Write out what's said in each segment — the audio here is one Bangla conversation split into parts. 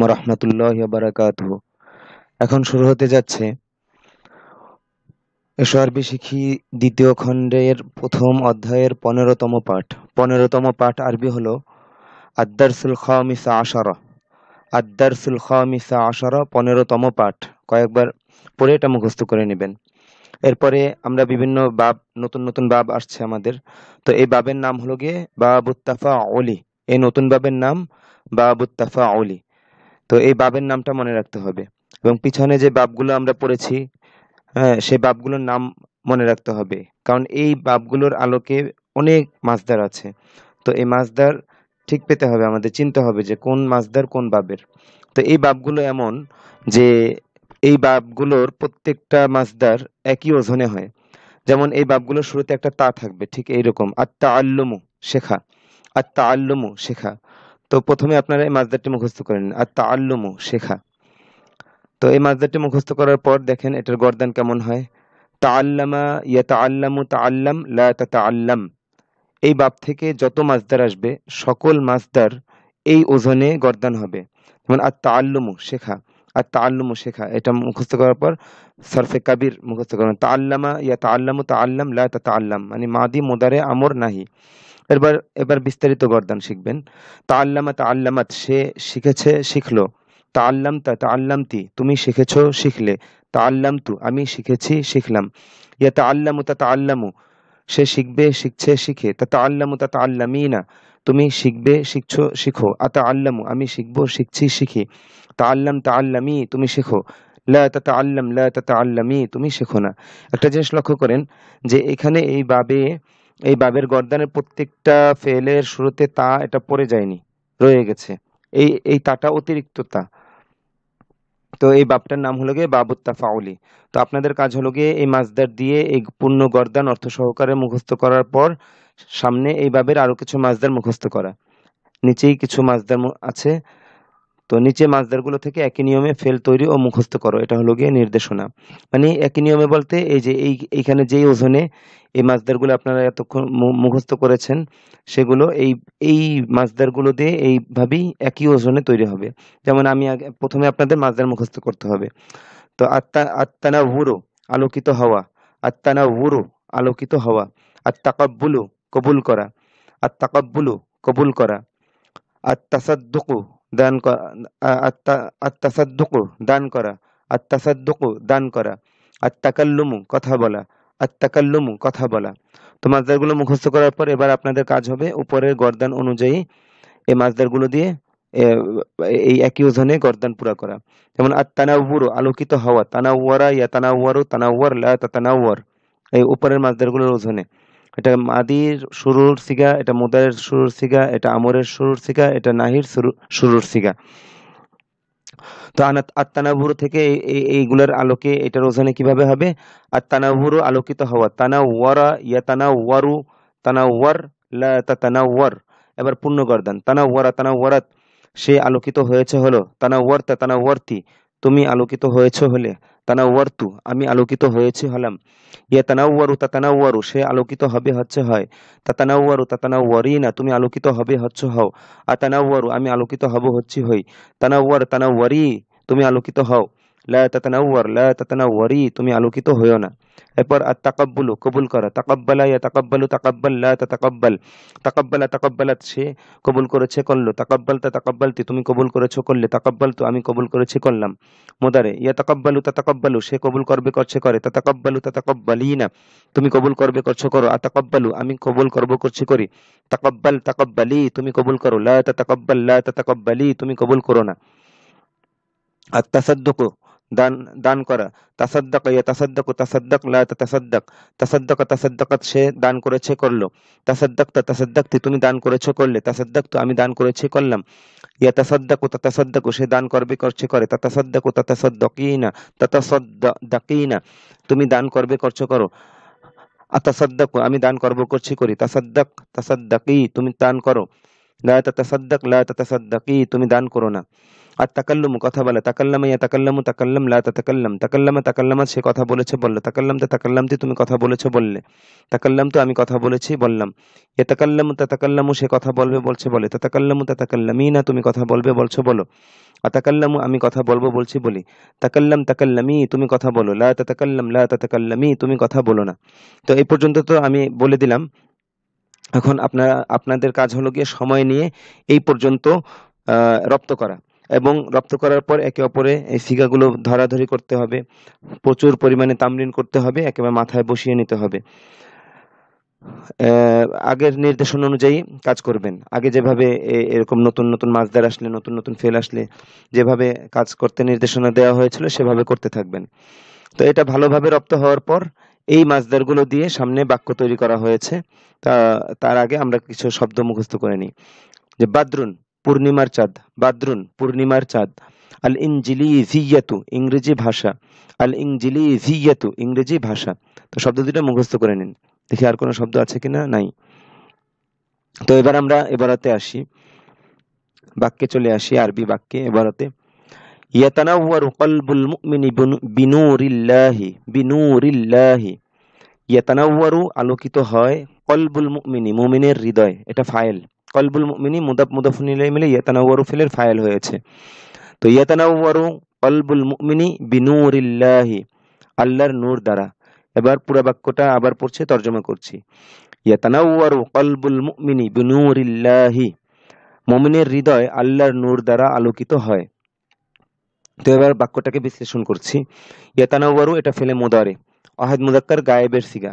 রাহমাতুল্লাহি ওয়া বারাকাতুহু। এখন শুরু হতে যাচ্ছে এসো আরবি শিখি দ্বিতীয় খণ্ডের প্রথম অধ্যায়ের 15তম পাঠ। 15তম পাঠ আরবি হলো আদ-দারসুল খামিসা আশারা। আদ-দারসুল খামিসা আশারা 15তম পাঠ। কয়েকবার পড়ে এটা মুখস্থ করে নেবেন। এরপরে আমরা বিভিন্ন বাব, নতুন নতুন বাব আসছে আমাদের। তো এই বাবের নাম হলো গিয়ে বাবুত তাফাউলি। এই নতুন বাবের নাম বাবুত তাফাউলি। তো এই বাবের নামটা মনে রাখতে হবে এবং পিছনে যে বাবগুলো আমরা পড়েছি, হ্যাঁ, সেই বাবগুলোর নাম মনে রাখতে হবে। কারণ এই বাবগুলোর আলোকে অনেক মাসদার আছে। তো এই মাসদার ঠিক পেতে হবে, আমাদের চিনতে হবে যে কোন মাসদার কোন বাবের। তো এই বাবগুলো এমন যে এই বাবগুলোর প্রত্যেকটা মাসদার একই ওজনে হয়। যেমন এই বাবগুলোর শুরুতে একটা তা থাকবে, ঠিক এইরকম আত-তাআল্লুমু, শেখা। আত-তাআল্লুমু, শেখা। তো প্রথমে আপনারা এই মাসদারটি মুখস্থ করেন, আত-তাআল্লুমু, শেখা। তো এই মাসদারটি মুখস্থ করার পর দেখেন এটার গর্দান কেমন হয়। তাআল্লামা, ইয়াতাআল্লামু, তাআল্লাম, লা তাতাআল্লাম। এই বাব থেকে যত মাসদার আসবে সকল মাসদার এই ওজনে গর্দান হবে। যেমন আত-তাআল্লুমু, শেখা। আত-তাআল্লুমু, শেখা, এটা মুখস্থ করার পর সরফে কাবির মুখস্থ করবেন। তাআল্লামা, ইয়াতাআল্লামু, তাআল্লাম, লা তাতাআল্লাম, মানে মাদি, মুদারে, আমর, নাহি। এবার এবার বিস্তারিত গর্দান শিখবেন। তাআল্লামা, তাআল্লামাত, সে শিখেছে, শিখলো। তাআল্লামতা, তাআল্লামতি, তুমি শিখেছো, শিখলে। তাআল্লামতু, আমি শিখেছি, শিখলাম। ইয়াতাআল্লামু, তাতাআল্লামু, সে শিখবে, শিখছে, শিখে। তাতাআল্লামু, তাতাআল্লামিনা, তুমি শিখবে, শিখছো, শিখো। আতাআল্লামু, আমি শিখবো, শিখছি, শিখি। তাআল্লাম, তাআল্লামি, তুমি শেখো। লা তাতাআল্লাম, লা তাতাআল্লামি, তুমি শেখো না। একটা জিনিস লক্ষ্য করেন যে এখানে এই বাবের গর্দানের প্রত্যেকটা ফেলের শুরুতে তা, এটা পড়ে যায়নি, রয়ে গেছে। এই তাটা অতিরিক্ত তা। তো এই বাবটার নাম হলো গিয়ে বাবুত তাফাউলি। তো আপনাদের কাজ হলো গিয়ে এই মাসদার দিয়ে এই পূর্ণ গর্দান অর্থ সহকারে মুখস্থ করার পর সামনে এই বাবের আরো কিছু মাসদার মুখস্থ করা। নিচেই কিছু মাসদার আছে। তো নিচে মাসদারগুলো থেকে একই নিয়মে ফেল তৈরি ও মুখস্থ করো, এটা হলো গিয়ে নির্দেশনা। মানে একই নিয়মে বলতে এই যে এইখানে যেই ওজনে এই মাসদারগুলো আপনারা এতক্ষণ মুখস্থ করেছেন, সেগুলো এই এই মাসদারগুলো দিয়ে এইভাবেই একই ওজনে তৈরি হবে। যেমন আমি আগে প্রথমে আপনাদের মাসদার মুখস্থ করতে হবে। তো আত্তানাউরু, আলোকিত হওয়া। আত্তানাউরু, আলোকিত হওয়া। আত্তাকাব্বুলু, কবুল করা। আত্তাকাব্বুলু, কবুল করা। আত্তাসাদ্দুকু, দান করা। আত্তাসাদ্দুকু, দান করা। আত্তাসাদ্দুকু, দান করা। আত্তাকাল্লুমু, কথা বলা। আত্তাকাল্লুমু, কথা বলা। তো মাসদারগুলো মুখস্থ করার পর এবার আপনাদের কাজ হবে উপরের গর্দান অনুযায়ী এই মাসদারগুলো দিয়ে এ, এই একই ওজনে গর্দান পুরা করা। যেমন আত-তানাউরু, আলোকিত হওয়া। তানাওয়ারা, ইয়াতানাওয়ারু, তানাওয়ার, লা তাতানাওয়ার, এই উপরের মাসদারগুলোর ওজনে। এটা মাদির শুরুর সিগা, এটা মুদারের শুরুর সিগা, এটা আমরের শুরুর সিগা, এটা নাহির শুরুর সিগা। তো আত-তানাউরু থেকে এইগুলোর আলোকে এটার ওজনে কিভাবে হবে? আত-তানাউরু, আলোকিত হওয়া। তানাওয়ারা, ইয়াতানাওয়ারু, তানাওয়ার, লা তাতানাওয়ার। এবার পূর্ণ গর্দান। তানাওয়ারা, তানাওয়ারাত, সে আলোকিত হয়েছে হলো। তানাওয়ারতা, তানাওয়ারতি, তুমি আলোকিত হয়েছে হলে। তানাওয়ারতু, আমি আলোকিত হয়েছি, হলাম। ইয়াতানাওয়ারু, তাতানাওয়ারু, সে আলোকিত হবে, হচ্ছে, হয়। তাতানাওয়ারু, তাতানাওয়ারিনা, তুমি আলোকিত হবে, হচ্ছে, হও। আতানাওয়ারু, আমি আলোকিত হব, হচ্ছি, হই। তানাওয়ার, তানাওয়ারি, তুমি আলোকিত হও। লা তাতানাওয়ার, লা তাতানাওয়ারি, তুমি আলোকিত হইও না। এরপর আত-তাকাব্বুলু, কবুল করা। তাকাব্বালা, ইয়াতাকাব্বালু, তাকাব্বাল, লা তাতাকাব্বাল। তাকাব্বালা, তাকাব্বালাত, সে কবুল করেছে, করলো। তাকাব্বালতা, তাকাব্বালতি, তুমি কবুল করেছো, করলে। তাকাব্বালতু, আমি কবুল করেছি, করলাম। মুদারে, ইয়াতাকাব্বালু, তাতাকাব্বালু, সে কবুল করবে, করছে, করে। তাতাকাব্বালু, তাতাকাব্বালিনা, তুমি কবুল করবে, করছো, করো। আতাকাব্বালু, আমি কবুল করব, করছি, করি। তাকাব্বাল, তাকাব্বালি, তুমি কবুল করো। লা তাতাকাব্বাল, লা তাতাকাব্বালি, তুমি কবুল করো না। আত-তাসাদ্দুকু, দান, দান করা। তাসাদ্দাকা, ইয়াতাসাদ্দাকু, তাসাদ্দাক, লা তাতাসাদ্দাক। তাসাদ্দাকা, তাসাদ্দাকাত, সে দান করেছে, করলো। তাসাদ্দাকতা, তাসাদ্দাকতি, তুমি দান করেছো, করলে। তাসাদ্দাকতু, আমি দান করেছি, করলাম। ইয়াতাসাদ্দাকু, তাতাসাদ্দাকু, সে দান করবে, করছে, করে। তাতাসাদ্দাকু, তাতাসাদ্দাকিনা, তাতাসাদ্দাকিনা, তুমি দান করবে, করছো, করো। আতাসাদ্দাকু, আমি দান করব, করছি, করি। তাসাদ্দাক, তাসাদ্দাকি, তুমি দান করো। লা তাতাসাদ্দাক, লা তাতাসাদ্দাকি, তুমি দান করো না। আর তাকাল্লুমু কথা বলে, তাকাল্লামা ইয়াতাকাল্লামু তাকাল্লাম লা তাতাকাল্লাম, তাকাল্লামা তাকাল্লামাত সে কথা বলেছে বলল, তাকাল্লামতা তাকাল্লামতি তুমি কথা বলেছো বললে, তাকাল্লামতু আমি কথা বলেছি বললাম, ইয়াতাকাল্লামু তাতাকাল্লামু সে কথা বলবে বলছে বলে, তাতাকাল্লামু তাতাকাল্লামিনা তুমি কথা বলবে বলছো বলো, আতাকাল্লামু আমি কথা বলবো বলছি বলি, তাকাল্লাম তাকাল্লামি তুমি কথা বলো, লা তাতাকাল্লাম লা তাতাকাল্লামি তুমি কথা বলো না। তো এই পর্যন্ত তো আমি বলে দিলাম। এখন আপনাদের কাজ হলো গিয়ে সময় নিয়ে এই পর্যন্ত রপ্ত করা, এবং রপ্ত করার পর একে অপরে এই সিগাগুলো ধরাধরি করতে হবে, প্রচুর পরিমাণে তামরিন করতে হবে, একেবারে মাথায় বসিয়ে নিতে হবে। আগের নির্দেশনা অনুযায়ী কাজ করবেন। আগে যেভাবে এরকম নতুন নতুন মাছদার আসলে, নতুন নতুন ফেল আসলে যেভাবে কাজ করতে নির্দেশনা দেওয়া হয়েছিল সেভাবে করতে থাকবেন। তো এটা ভালোভাবে রপ্ত হওয়ার পর এই মাছদারগুলো দিয়ে সামনে বাক্য তৈরি করা হয়েছে। তার আগে আমরা কিছু শব্দ মুখস্থ করে নিই। যে বাদরুন পূর্ণিমার চাঁদ, বাদরুন পূর্ণিমার চাঁদ, আল ইনজিলিজিয়াতু ইংরেজি ভাষা, আল ইনজিলিজিয়াতু ইংরেজি ভাষা। তো শব্দ দুটো মুখস্থ করে নিন। দেখি আর কোনো শব্দ আছে কিনা, নাই। তো এবার আমরা এবারাতে আসি, বাক্যে চলে আসি, আরবি বাক্যে এবারাতে। ইয়াতানাওয়ারু কলবুল মুমিনি বিনুরিল্লাহি, বিনুরিল্লাহি। ইয়াতানাওয়ারু আলোকিত হয়, কলবুল মুমিনি মুমিনের হৃদয়, এটা ফাইল। কলবুল মুমিনি মুদাফ মুদাফুন ইলাইহি মিলে ইয়াতানাওয়ারু ফিলের ফাইল হয়েছে। তো ইয়াতানাওয়ারু কলবুল মুমিনি বিনুরিল্লাহি, আল্লাহর নূর দ্বারা। এবার পুরো বাক্যটা আবার পড়ছে, তর্জমা করছি। ইয়াতানাওয়ারু কলবুল মুমিনি বিনুরিল্লাহি, মুমিনের হৃদয় আল্লাহর নূর দ্বারা আলোকিত হয়। তো এবার বাক্যটাকে বিশ্লেষণ করছি। ইয়াতানাওয়ারু এটা ফেলে মুদারে, ওয়াহিদ মুযাক্কার গায়েবের সিগা।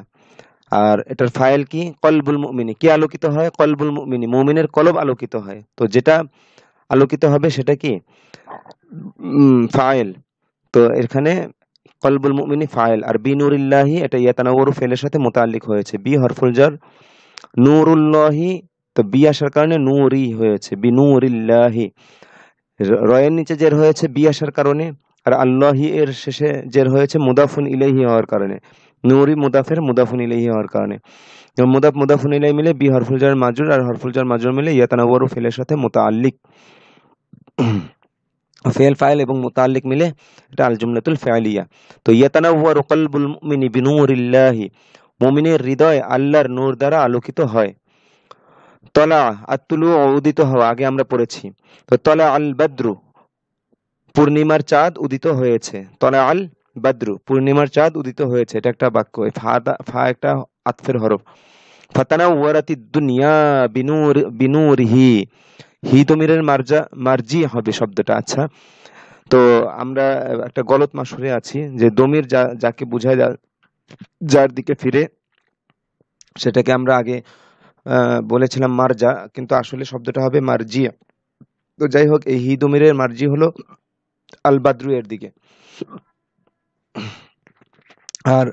আর এটার ফাইল কি? কলবুল মুমিনি। কি আলোকিত হয়? কলবুল মুমিনি, মুমিনের কলব আলোকিত হয়। তো যেটা আলোকিত হবে সেটা কি? ফাইল। তো এখানে কলবুল মুমিনি ফাইল, আর বিনুরিল্লাহি এটা ইয়াতানাওয়ারু ফেলের সাথে মুতাআল্লিক হয়েছে। বি হরফুল জার, নূরুল্লাহি তো বি আসার কারণে নূরি হয়েছে, বিনুরিল্লাহি। রয়ের নিচে জের হয়েছে বি আসার কারণে, আর আল্লাহি এর শেষে জের হয়েছে মুদাফুন ইলাইহি হওয়ার কারণে। নূরি মুদাফের মুদাফুন ইলাইহি হওয়ার কারণে। মুদাফ মুদাফুন ইলাইহি মিলে বি হরফুল জার মাজরুর, আর হরফুল জার মাজরুর মিলে ইয়াতানাওয়ারু ফেলের সাথে মুতাআল্লিক। ফেল ফাইল এবং মুতাআল্লিক মিলে এটা আল জুমলাতুল ফাইলিয়া। তো ইয়াতানাওয়ারু কলবুল মুমিনি বিনুরিল্লাহি, মুমিনের হৃদয় আল্লাহর নূর দ্বারা আলোকিত হয়। তলা আতুলু উদিত হওয়া, আগে আমরা পড়েছি। তো তলা আল বাদ্রু, পূর্ণিমার চাঁদ উদিত হয়েছে। তলা আল বাদ্রু, পূর্ণিমার চাঁদ উদিত হয়েছে, এটা একটা বাক্য। এই ফা একটা আতফের হরফ। ফাতানাওয়ারাতিদ দুনিয়া বিনুরিহি, হি দমিরের মার্জি হবে শব্দটা। আচ্ছা, তো আমরা একটা গলত মাসুরে আছি যে দমির যাকে বোঝায়, যার দিকে ফিরে, সেটাকে আমরা আগে বলেছিলাম মারজা, কিন্তু আসলে শব্দটা হবে মার্জি। তো যাই হোক, এই হি দমিরের মার্জি হলো আল বাদ্রু এর দিকে। আর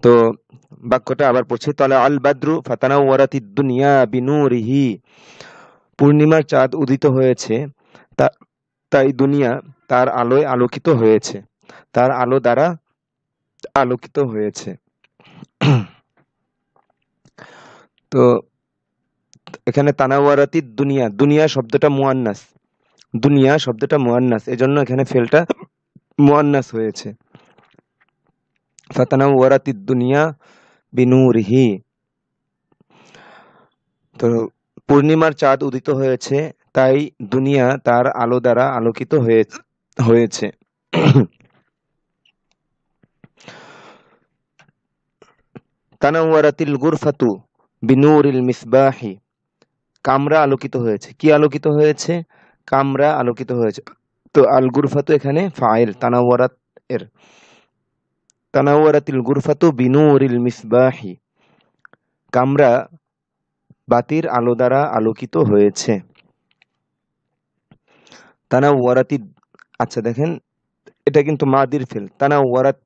তো বাক্যটা আবার পড়ছি। তলা আল বাদ্রু ফাতানাওয়ারাতিদ দুনিয়া বিনুরিহি, পূর্ণিমার চাঁদ উদিত হয়েছে, তাই দুনিয়া তার আলোয় আলোকিত হয়েছে, তার আলো দ্বারা আলোকিত হয়েছে। তো এখানে তানাওয়ারাতিদ দুনিয়া, দুনিয়া শব্দটা মুয়ান্নাস, দুনিয়া শব্দটা মুয়ান্নাস, এজন্য এখানে ফেলটা মুয়ান্নাস হয়েছে। ফাতানাওয়ারাতিদ দুনিয়া বিনুরিহি, তো পূর্ণিমার চাঁদ উদিত হয়েছে, তাই দুনিয়া তার আলো দ্বারা আলোকিত হয়েছে। তানাওয়ারাতিল গুরফাতু বিনুরিল মিসবাহি, কামরা আলোকিত হয়েছে। কি আলোকিত হয়েছে? কামরা আলোকিত হয়েছে। তো আল গুরফাতু এখানে ফাইল তানাওয়ারাত এর। তানাওয়ারাতিল গুরফাতু বিনুরিল মিসবাহি, কামরা বাতির আলো দ্বারা আলোকিত হয়েছে। তানাওয়ারাতি, আচ্ছা দেখেন এটা কিন্তু মাদির ফেল। তানাওয়ারাত,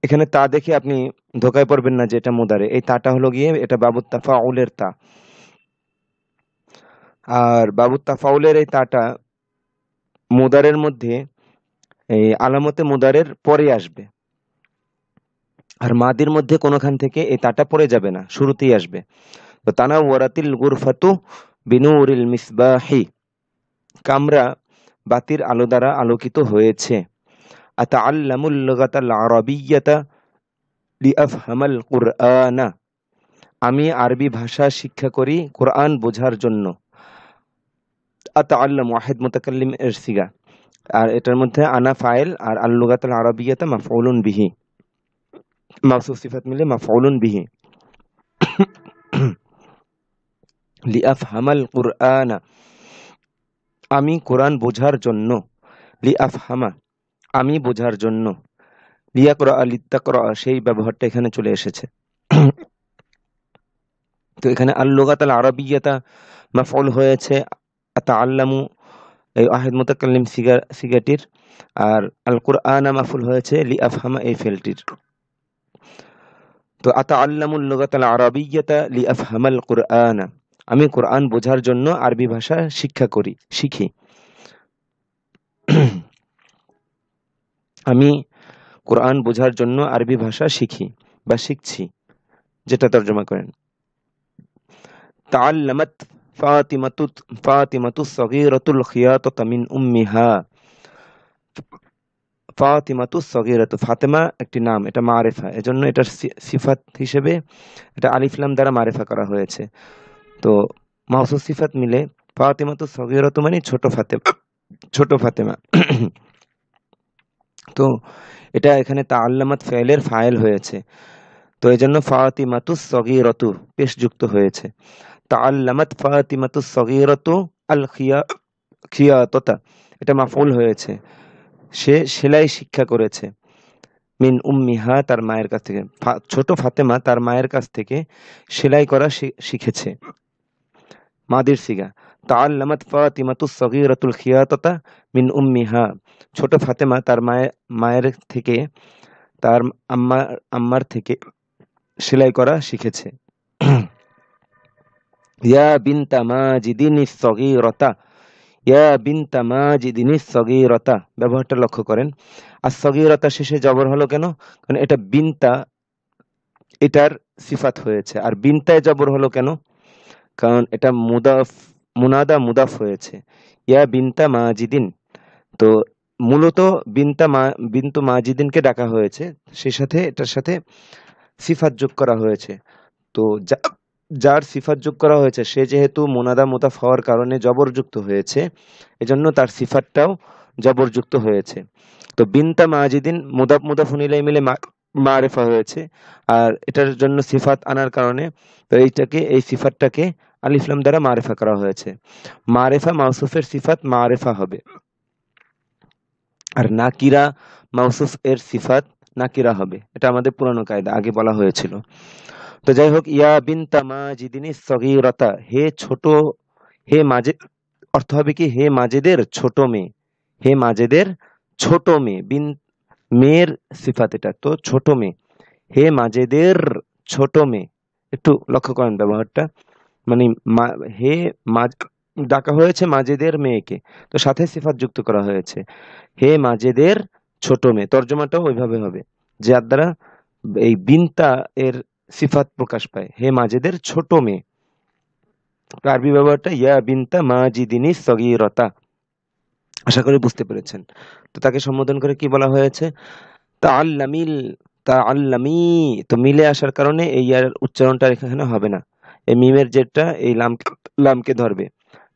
এখানে তা দেখে আপনি ধোকায় পড়বেন না যে এটা মুদারে। এই তাটা হলো গিয়ে এটা বাবুত তাফাউলের তা, আর বাবুত তাফাউলের এই তাটা মুদারের মধ্যে এই আলামতে মুদারের পরে আসবে, আর মাদির মধ্যে কোনোখান থেকে এই তাটা পড়ে যাবে না, শুরুতেই আসবে। তো তানাওয়ারাতিল গুরফাতু বিনুরিল মিসবাহি, কামরা বাতির আলো দ্বারা আলোকিত হয়েছে। আতাআল্লামুল লুগাতাল আরাবিয়্যাতা লিআফহামাল কুরআনা, আমি আরবি ভাষা শিক্ষা করি কোরআন বোঝার জন্য। আতাআল্লাম ওয়াহিদ মুতাকাল্লিম এর সিগা, আর এটার মধ্যে আনা ফাইল আর আল লুগাতুল আরাবিয়্যাতা মাফউলুন বিহি, মাওসুফ সিফাত মিলে মাফউলুন বিহি। লিআফহামাল কুরআনা, আমি কোরআন বোঝার জন্য। লিআফহামা, আমি বোঝার জন্য। লিয়াকরা লিতাকরা, সেই ব্যবহারটা এখানে চলে এসেছে। তো এখানে আল লুগাতুল আরাবিয়্যাতা মাফউল হয়েছে আতাআল্লামু এই ওয়াহিদ মুতাকাল্লিম সিগাটির, আর আল কুরআনা মাফউল হয়েছে লিআফহামা এই ফেলটির। তো আতাআল্লামুল লুগাতাল আরাবিয়্যাতা লিআফহামাল কুরআনা, আমি কোরআন বোঝার জন্য আরবি ভাষা শিক্ষা করি, শিখি। আমি কোরআন বোঝার জন্য আরবি ভাষা শিখি বা শিখছি, যেটা তর্জমা করেন। তাআল্লামাত ফাতিমাতুস সগীরাতুল খিয়াতাতা মিন উম্মিহা। ফাতিমাতুস সগীরাতু, ফাতেমা একটি নাম, এটা মারিফা, এজন্য এটার সিফাত হিসেবে এটা আলিফ লাম দ্বারা মারিফা করা হয়েছে। তো মাওসুফ সিফাত মিলে ফাতিমাতুস সগীরাতু মানে ছোট ফাতেমা, ছোট ফাতেমা। তো এটা এখানে তাআল্লামাত ফেলের ফাইল হয়েছে, তো এজন্য ফাতিমাতুস সগীরাতু পেশ যুক্ত হয়েছে। তাআল্লামাত ফাতিমাতুস সগীরাতু আল খিয়াতাতা, এটা মাফউল হয়েছে, সে সেলাই শিক্ষা করেছে। মিন উম্মিহা, তার মায়ের কাছ থেকে। ছোট ফাতেমা তার মায়ের কাছ থেকে সেলাই করা শিখেছে। মাদির সিগা তাআল্লামাত ফাতিমাতুস সগীরাতুল খিয়াতাতা মিন উম্মিহা, ছোট ফাতেমা তার মায়ের থেকে, তার আম্মার থেকে সেলাই করা শিখেছে। ইয়া বিনতা মাজিদিনিস সগীরাতা, ইয়া বিনতা মাজিদিনিস সগীরাতা, ব্যবহারটা লক্ষ্য করেন। আর সগীরাতা শেষে জবর হলো কেন? কারণ এটা বিনতা, এটার সিফাত হয়েছে। আর বিনতায় জবর হলো কেন? কারণ এটা মুনাদা মুদাফ হয়েছে। ইয়া বিনতা মাজিদিন, তো মূলত বিন্তু মাজিদিনকে ডাকা হয়েছে, সেই সাথে এটার সাথে সিফাত যোগ করা হয়েছে। তো যার সিফাত যোগ করা হয়েছে সে যেহেতু মুনাদা মুদাফ হওয়ার কারণে জবরযুক্ত হয়েছে, এজন্য তার সিফাতটাও জবরযুক্ত হয়েছে। তো বিনতা মাজিদিন মুদাফ মুদাফুন ইলাইহি মিলে মারিফা হয়েছে, আর এটার জন্য সিফাত আনার কারণে তো এই সিফাতটাকে আলিফ লাম দ্বারা মারিফা করা হয়েছে। মারিফা মাওসুফের সিফাত মারিফা হবে, আর নাকিরা মাওসুফ এর সিফাত নাকিরা হবে। এটা আমাদের পুরানো কায়দা, আগে বলা হয়েছিল। তো যাই হোক, ইয়া বিনতা মাজিদিনিস সগীরাতা, হে ছোট, হে মাজিদ, অর্থ হবে কি হে মাজিদের ছোট মেয়ে, হে মাজিদের ছোট মেয়ে। মেয়ের সিফাত এটা, তো ছোট মেয়ে, হে মাজিদের ছোট মেয়ে। একটু লক্ষ্য করেন ব্যবহারটা, মানে হে ডাকা হয়েছে মাজিদের মেয়েকে, তো সাথে সিফাত যুক্ত করা হয়েছে, হে মাজিদের ছোট মেয়ে। তর্জমাটাও ওইভাবে হবে, যার দ্বারা এই বিনতা এর সিফাত প্রকাশ পায়, হে মাজিদের ছোট মেয়ে। আরবি ব্যবহারটা ইয়া বিনতা মাজিদিনিস সগীরাতা। আশা করি বুঝতে পেরেছেন। তো তাকে সম্বোধন করে কি বলা হয়েছে? তাআল্লামি, তো মিলে আসার কারণে এই ইয়ার উচ্চারণটা এখানে হবে না, এই মিমের জেরটা এই লামকে ধরবে।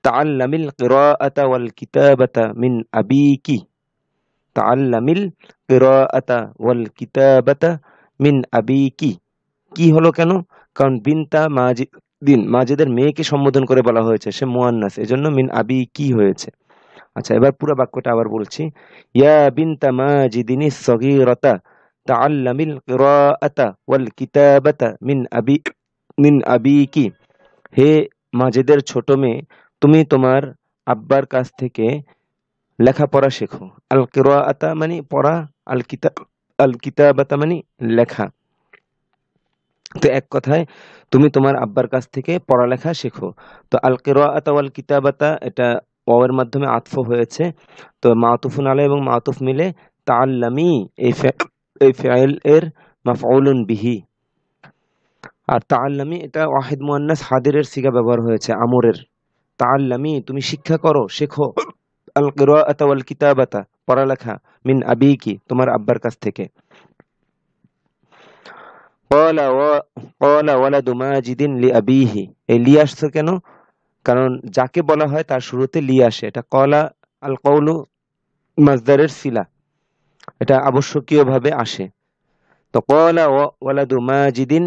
তাআল্লামিল কিরাআতা ওয়াল কিতাবাতা মিন আবিকি, তাআল্লামিল কিরাআতা ওয়াল কিতাবাতা মিন আবিকি। কি হলো কেন? কারণ বিনতা মাজিদিন, মাজিদের মেয়েকে সম্বোধন করে বলা হয়েছে, সে মুয়ান্নাস, এজন্য মিন আবিকি হয়েছে। আচ্ছা, এবার পুরো বাক্যটা আবার বলছি। ইয়া বিনতা মাজিদিনিস সগীরাতা তাআল্লামিল কিরাআতা ওয়াল কিতাবাতা মিন আবিকি, হে মাজিদের ছোট মেয়ে, তুমি তোমার আব্বার কাছ থেকে লেখাপড়া শেখো। আল কিরাআতা মানে পড়া, আল কিতাবাতা মানে লেখা। তো এক কথায় তুমি তোমার আব্বার কাছ থেকে পড়ালেখা শেখো। তো আল কিরাআতা ওয়াল কিতাবাতা, এটা ওয়াওয়ের মাধ্যমে আতফ হয়েছে, তো মাতুফুন আলাইহি এবং মাতুফ মিলে তাআল্লামি, এই ফাইল এর মাফউলুন বিহি। আর তাআল্লামি এটা ওয়াহিদ মুয়ান্নাস হাদিরের সিগা ব্যবহার হয়েছে, আমরের, তাআল্লামি তুমি শিক্ষা করো, শেখো, আল কিরাআতা ওয়াল কিতাবাতা পড়ালেখা, মিন আবিকি তোমার আব্বার কাছ থেকে। ক্বালা ওয়ালাদু মাজিদিন লিআবিহি, এই লি আসছে কেন? কারণ যাকে বলা হয় তার শুরুতে লি আসে। এটা ক্বালা আল কওলু মাসদারের সিলা, এটা আবশ্যকীয় ভাবে আসে। তো ক্বালা ওয়ালাদু মাজিদিন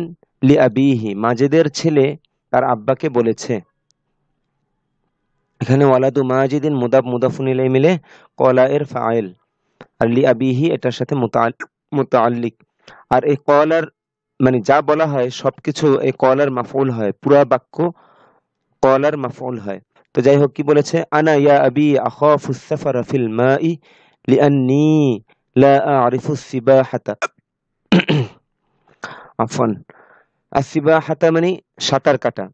লিআবিহি, মাজেদের ছেলে তার আব্বাকে বলেছে। এখানে ওয়ালাদু মাজিদিন মুদাফ মুদাফুন ইলাইহি মিলে ক্বালা এর ফাইল, আর লিআবিহি এটার সাথে মুতাআল্লিক। আর এই ক্বালার মানে যা বলা হয় সবকিছু এই ক্বালার মাফউল হয়, পুরা বাক্য ক্বালার মাফউল হয়। তো যাই হোক, কি বলেছে? আনা ইয়া আবি আখাফু সাফারা ফিল মাই লিআন্নি লা আ'রিফু সিবাহাতা। আফওয়ান, আসিবাহাতা মানে সাঁতার কাটা।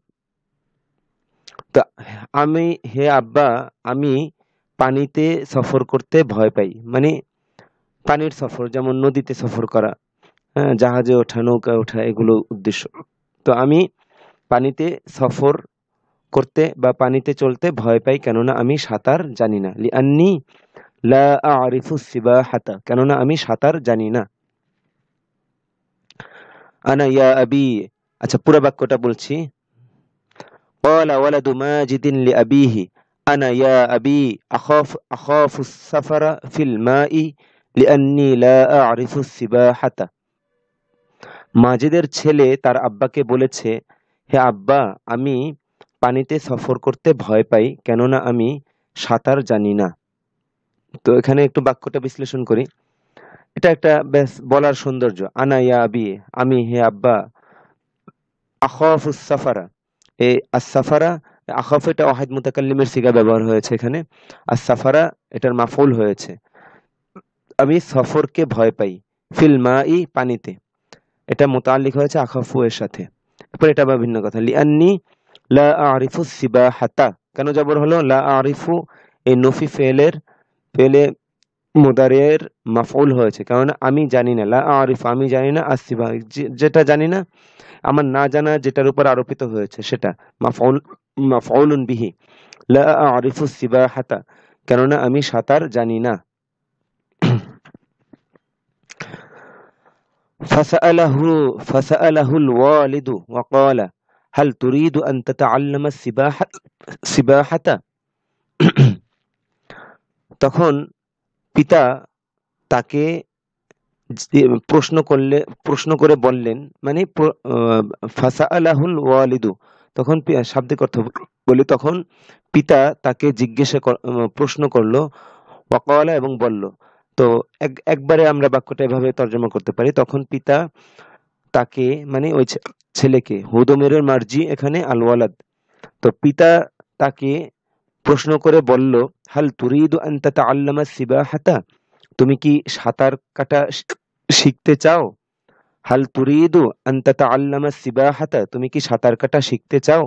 তো আমি, হে আব্বা, আমি পানিতে সফর করতে ভয় পাই, মানে পানির সফর, যেমন নদীতে সফর করা, হ্যাঁ, জাহাজে ওঠা, নৌকায় ওঠা, এগুলো উদ্দেশ্য। তো আমি পানিতে সফর করতে বা পানিতে চলতে ভয় পাই, কেননা আমি সাঁতার জানি না। লিআন্নি লা আ'রিফু সিবাহাতা, কেননা আমি সাঁতার জানি না। আনা ইয়া আবি, আচ্ছা পুরো বাক্যটা বলছি। ক্বালা ওয়ালাদু মাজিদিন লিআবিহি আনা ইয়া আবি আখাফু সাফারা ফিল মাই লিআন্নি লা আ'রিফু সিবাহাতা। মাজেদের ছেলে তার আব্বাকে বলেছে, হে আব্বা, আমি পানিতে সফর করতে ভয় পাই, কেননা আমি সাঁতার জানি না। তো এখানে একটু বাক্যটা বিশ্লেষণ করি। এটা একটা বেশ বলার সৌন্দর্য। আনা ইয়া আবি, আমি, হে আব্বা, আখাফুস সাফারা, এই আস-সাফারা, আখাফ এটা ওয়াহিদ মুতাকাল্লিমের সিগা ব্যবহার হয়েছে এখানে। আস-সাফারা এটার মাফউল হয়েছে। আমি সফরকে ভয় পাই, ফিল মাই পানিতে, এটা মুতাআল্লিক হয়েছে আখাফু এর সাথে। এরপর এটা আবার ভিন্ন কথা, লিআন্নি লা আ'রিফু সিবাহাতা, কেন জবর হলো? লা আ'রিফু এই নফি ফেলে মুদারিয়ের মাফউল হয়েছে, কারণ আমি জানি না। লা আ'রিফু আমি জানি না, আসিবা যেটা জানি না, আমার না জানা যেটার উপর আরোপিত হয়েছে সেটা মাফউলুন বিহি। লা আ'রিফু সিবাহাতা, কেননা আমি সাঁতার জানি না। ফাসাআলাহুল ওয়ালিদু ওয়া ক্বালা হাল তুরিদু আন তাতাআল্লামা সিবাহাতা। তখন পিতা তাকে প্রশ্ন করে বললেন, মানে ফাসাআলাহুল ওয়ালিদু, তখন শাব্দিক অর্থ বলি, তখন পিতা তাকে প্রশ্ন করলো, ওয়া ক্বালা এবং বলল। তো একবারে আমরা বাক্যটা এভাবে তর্জমা করতে পারি, তখন পিতা তাকে, মানে ওই ছেলেকে, হুদমিরের মার্জি এখানে আল ওয়ালাদ, তো পিতা তাকে প্রশ্ন করে বলল, হাল তুরিদু আন তাতাআল্লামা সিবাহাতা, তুমি কি সাঁতার কাটা শিখতে চাও? হাল তুরিদু আন তাতাআল্লামা সিবাহাতা, তুমি কি সাঁতার কাটা শিখতে চাও?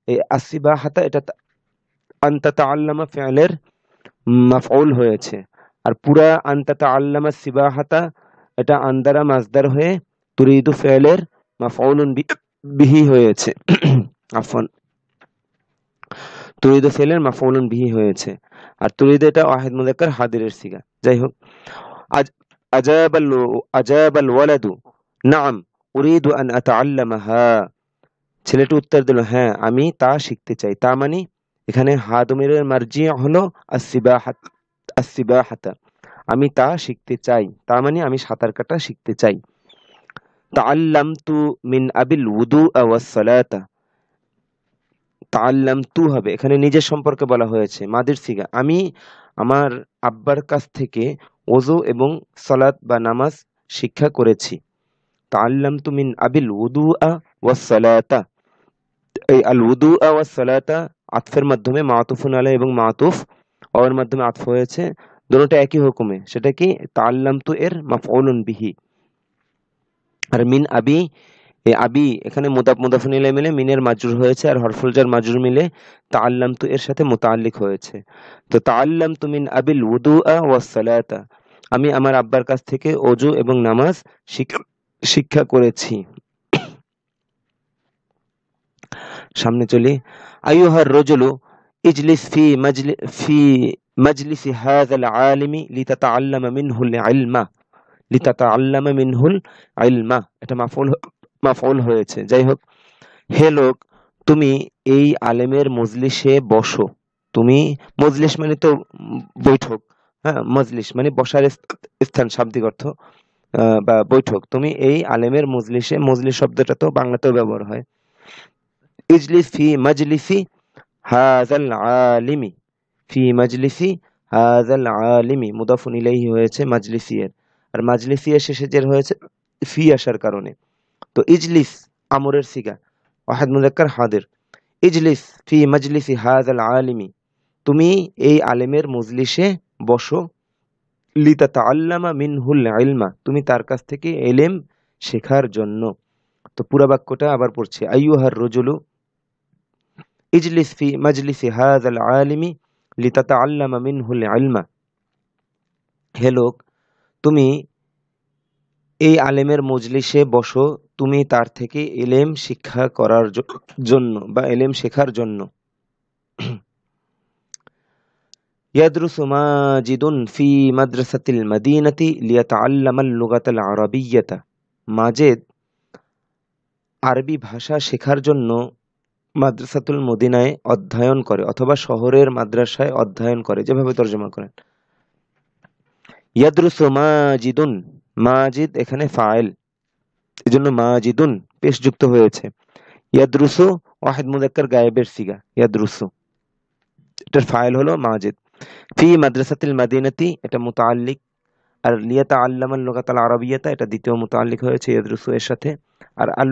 এই আসিবাহাতা এটা আন তাতাআল্লামা ফি'লের মাফউল হয়েছে, আর পুরা আন তাতাআল্লামা সিবাহাতা এটা আন দ্বারা মাসদার হয়ে তুরিদু ফি'লের মাফউলুন বিহি হয়েছে। আফওয়ান, তুরিদু ফি'লের মাফউলুন বিহি হয়েছে, আর তুরিদু এটা ওয়াহিদ মুযাক্কার হাদিরের সিগা। যাই হোক, আজাবাল ওয়ালাদু নাম উরিদু আন আতাআল্লামাহা, ছেলেটি উত্তর দিল, হ্যাঁ আমি তা শিখতে চাই। তা মানে এখানে হা দমিরের মার্জি হলো আসিবাহাতা, আমি তা শিখতে চাই, তা মানে আমি সাঁতার কাটা শিখতে চাই। তাআল্লামতু মিন আবিল উদুআ ওয়াস সালাতা, তাআল্লামতু হবে এখানে নিজের সম্পর্কে বলা হয়েছে, মাদির সিগা। আমি আমার আব্বার কাছ থেকে ওযু এবং সালাত বা নামাজ শিক্ষা করেছি। তাআল্লামতু মিন আবিল উদুআ ওয়াস সালাতা, এই আল উদুআ ওয়াস সালাতা আতফের মাধ্যমে মাতুফুন আলাইহি এবং মাতুফ ওয়ার মাধ্যমে আতফ হয়েছে, দুটোটা একই হুকুমে। সেটা কি? তাআল্লামতু এর মাফউলুন বিহি। আর মিন আবি, এই আবি এখানে মুদাফ মুদাফুন ইলাইহি মিলে মিনের মাজরুর হয়েছে, আর হরফুল জার মাজরুর মিলে তাআল্লামতু এর সাথে মুতাআল্লিক হয়েছে। তো তাআল্লামতু মিন আবিল উদুআ ওয়াস সালাতা, আমি আমার আব্বার কাছ থেকে ওযু এবং নামাজ শিক্ষা করেছি। সামনে চলি। আইয়ুহার রাজুলু ইজলিস ফি মাজলিসি হাযাল আলিমি লিতাতাআল্লামা মিনহুল ইলমা, লিতাতাআল্লামা মিনহুল ইলমা, এটা মাফউল হয়েছে। যাই হোক, হে লোক, তুমি এই আলেমের মজলিসে বসো। তুমি, মজলিস মানে তো বৈঠক, হ্যাঁ, মজলিস মানে বসার স্থান, শাব্দিক অর্থ বা বৈঠক। তুমি এই আলেমের মজলিসে, মজলিস শব্দটা তো বাংলাতেও ব্যবহার হয়। ইজলিস ফি মাজলিসি হাযাল আলিমি, ফি মাজলিসি হাযাল আলিমি মুদাফুন ইলাইহি হয়েছে মাজলিসি এর, আর মাজলিসি এর শেষে জের হয়েছে ফি আসার কারণে। তো ইজলিস আমরের সিগা, ওয়াহিদ মুযাক্কার হাদির। ইজলিস ফি মাজলিসি হাযাল আলিমি, তুমি এই আলেমের মজলিসে বসো। লিতাতাআল্লামা মিনহুল ইলমা, তুমি তার কাছ থেকে ইলম শেখার জন্য। তো পুরো বাক্যটা আবার পড়ছি। আইয়ুহার রাজুলু ইজলিস ফি মাজলিসি হাযাল আলিমি লিতাতাআল্লামা মিনহুল ইলমা, হে লোক, তুমি এই আলেমের মজলিসে বসো, তুমি তার থেকে ইলম শিক্ষা করার জন্য বা ইলম শেখার জন্য। ইয়াদরুসু মাজিদুন ফি মাদ্রাসাতিল মাদিনাতি লিয়াতাআল্লামাল লুগাতাল আরাবিয়্যাতা, মাজেদ আরবি ভাষা শেখার জন্য মাদ্রাসাতুল মদিনায় অধ্যয়ন করে, অথবা শহরের মাদ্রাসায় অধ্যয়ন করে, যেভাবে তর্জমা করেন। ইয়াদরুসু মাজিদুন, মাজিদ এখানে ফাইল, এজন্য মাজিদুন পেশ যুক্ত হয়েছে। ইয়াদরুসু ওয়াহিদ মুযাক্কার গায়েবের সিগা, ইয়াদরুসু, এটার ফাইল হলো মাজিদ। ফি মাদ্রাসাতিল মাদিনাতি এটা মুতাআল্লিক, আর লিয়াতাআল্লামাল লুগাতাল আরাবিয়্যাতা এটা দ্বিতীয় মুতাআল্লিক হয়েছে ইয়াদরুসু এর সাথে, আর আল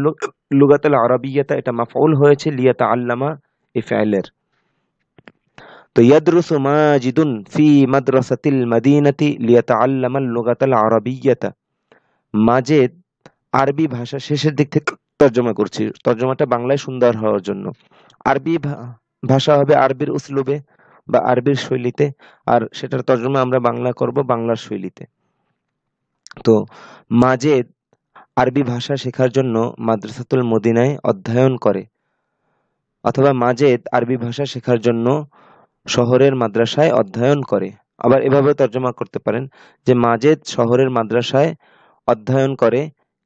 লুগাতাল আরাবিয়্যাতা এটা মাফউল হয়েছে লিয়াতাআল্লামা এই ফাইলের। তো ইয়াদরুসু মাজিদুন ফি মাদ্রাসাতিল মাদিনাতি লিয়াতাআল্লামাল লুগাতাল আরাবিয়্যাতা, মাজেদ আরবি ভাষা, শেষের দিক থেকে তর্জমা করছি, তর্জমাটা বাংলায় সুন্দর হওয়ার জন্য। আরবি ভাষা হবে আরবির উসলুবে বা আরবির শৈলীতে, আর সেটার তর্জমা আমরা বাংলা করব বাংলার শৈলীতে। তো মাজেদ আরবি ভাষা শেখার জন্য মাদ্রাসাতুল মদিনায় অধ্যয়ন করে, অথবা মাজেদ আরবি ভাষা শেখার জন্য শহরের মাদ্রাসায় অধ্যয়ন করে। আবার এভাবে তর্জমা করতে পারেন যে মাজেদ শহরের মাদ্রাসায় অধ্যয়ন করে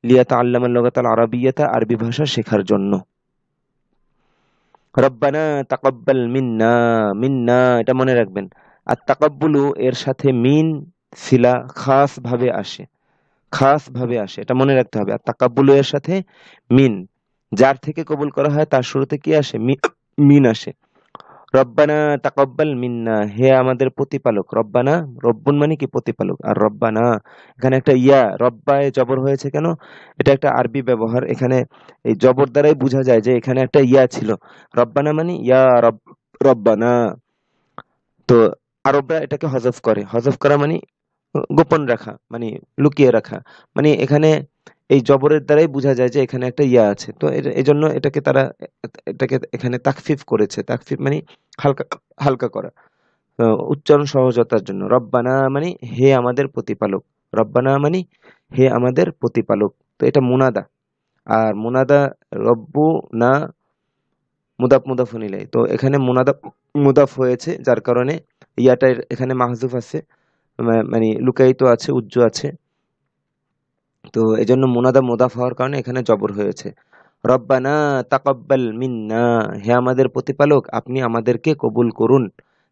লিয়াতাআল্লামাল লুগাতাল আরাবিয়্যাতা, আরবি ভাষা শেখার জন্য। রব্বানা তাকাব্বাল মিন্না, মিন্না এটা মনে রাখবেন। আর তাকাব্বুলু এর সাথে মিন সিলা খাস ভাবে আসে, খাস ভাবে আসে, এটা মনে রাখতে হবে। আর তাকাব্বুলু এর সাথে মিন, যার থেকে কবুল করা হয় তার শুরুতে কি আসে? মিন আসে। রব্বানা তাকাব্বাল মিন্না, হে আমাদের প্রতিপালক। রব্বানা, রব্বুন মানে কি? প্রতিপালক। আর রব্বানা এখানে একটা ইয়া, রব্বায় জবর হয়েছে কেন? এটা একটা আরবি ব্যবহার, এখানে এই জবর দ্বারাই বোঝা যায় যে এখানে একটা ইয়া ছিল। রব্বানা মানে ইয়া রব্বানা। তো আরবরা এটাকে হজফ করে, হজফ করা মানে গোপন রাখা, মানে লুকিয়ে রাখা, মানে এখানে এই জবরের দ্বারাই বোঝা যায় যে এখানে একটা ইয়া আছে। তো এই জন্য এটাকে তারা এটাকে এখানে তাকফিফ করেছে। তাকফিফ মানে হালকা হালকা করা, উচ্চারণ সহজতার জন্য। রব্বানা মানে হে আমাদের প্রতিপালক, রব্বানা মানে হে আমাদের প্রতিপালক। তো এটা মুনাদা, আর মুনাদা রব্বু না মুদাফ মুদাফুন ইলাইহি, তো এখানে মুনাদা মুদাফ হয়েছে, যার কারণে ইয়াটা এখানে মাহজুফ আছে, মানে লুকায়িত আছে, উজ্জ আছে। তো এজন্য মুনাদা মুদাফ হওয়ার কারণে এখানে জবর হয়েছে। রব্বানা তাকাব্বাল মিন্না, হে আমাদের প্রতিপালক আপনি আমাদেরকে কবুল করুন।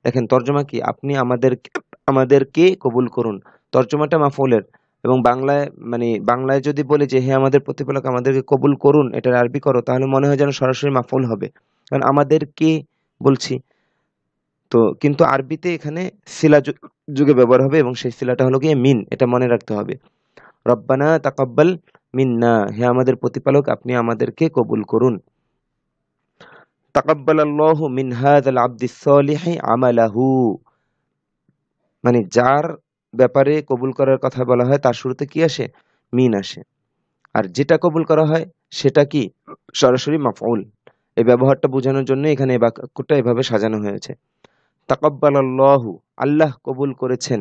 দেখেন তর্জমা কি? আপনি আমাদেরকে কবুল করুন, তর্জমাটা মাফউলের। এবং বাংলায়, মানে বাংলায় যদি বলি যে হে আমাদের প্রতিপালক আমাদেরকে কবুল করুন, এটার আরবি করো, তাহলে মনে হয় যেন সরাসরি মাফউল হবে, কারণ আমাদেরকে বলছি। তো কিন্তু আরবিতে এখানে সিলা যুগে ব্যবহার হবে, এবং সেই সিলাটা হলো গিয়ে মিন, এটা মনে রাখতে হবে। রব্বানা তাকাব্বাল মিন্না, হে আমাদের প্রতিপালক আপনি আমাদেরকে কবুল করুন। তাকাব্বালাল্লাহু মিন হাযাল আবদিস সালিহি আমালাহু, মানে যার ব্যাপারে কবুল করার কথা বলা হয় তার শুরুতে কি আসে? মিন আসে। আর যেটা কবুল করা হয় সেটা কি? সরাসরি মাফউল। এই ব্যবহারটা বোঝানোর জন্য এখানে এই বাক্যটা এভাবে সাজানো হয়েছে। তাকাব্বালাল্লাহু, আল্লাহ কবুল করেছেন।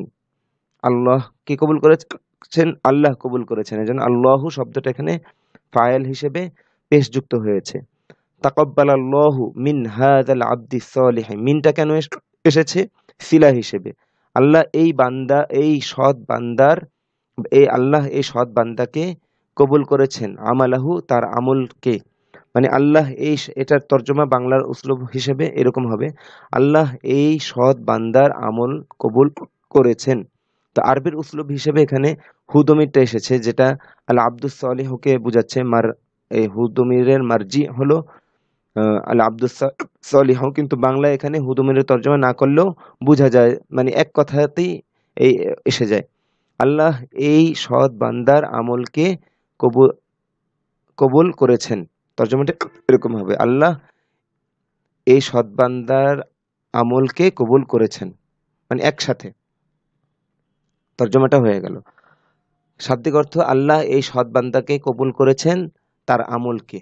আল্লাহ কে কবুল করেছেন? আল্লাহ কবুল করেছেন। এজন্য আল্লাহু শব্দটা এখানে ফাইল হিসেবে পেশ যুক্ত হয়েছে। তাকাব্বালাল্লাহু মিন হাযাল আবদিস সালিহ, মিনটা কেন এসেছে? সিলা হিসেবে। আল্লাহ এই বান্দা, এই সৎ বান্দার, আল্লাহ এই সৎ বান্দাকে কবুল করেছেন, আমালাহু, তার আমলকে। মানে আল্লাহ এটার তর্জমা বাংলার উসলুব হিসেবে এরকম হবে, আল্লাহ এই সৎ বান্দার আমল কবুল করেছেন। তো আরবির উসলুব হিসেবে এখানে হুদমিরটা এসেছে, যেটা আল আব্দুস সলিহকে বুঝাচ্ছে। এই হুদমিরের মার্জি হলো আল আব্দুস সলিহ, কিন্তু বাংলায় এখানে হুদমিরের তর্জমা না করলেও বোঝা যায়, মানে এক কথাতেই এই এসে যায়। আল্লাহ এই সৎ বান্দার আমলকে কবুল কবুল করেছেন। তর্জমাটা এরকম হবে, আল্লাহ এই সৎ বান্দার আমলকে কবুল করেছেন, মানে একসাথে তর্জমাটা হয়ে গেল। শাব্দিক অর্থ, আল্লাহ এই সৎ বান্দাকে কবুল করেছেন তার আমলকে।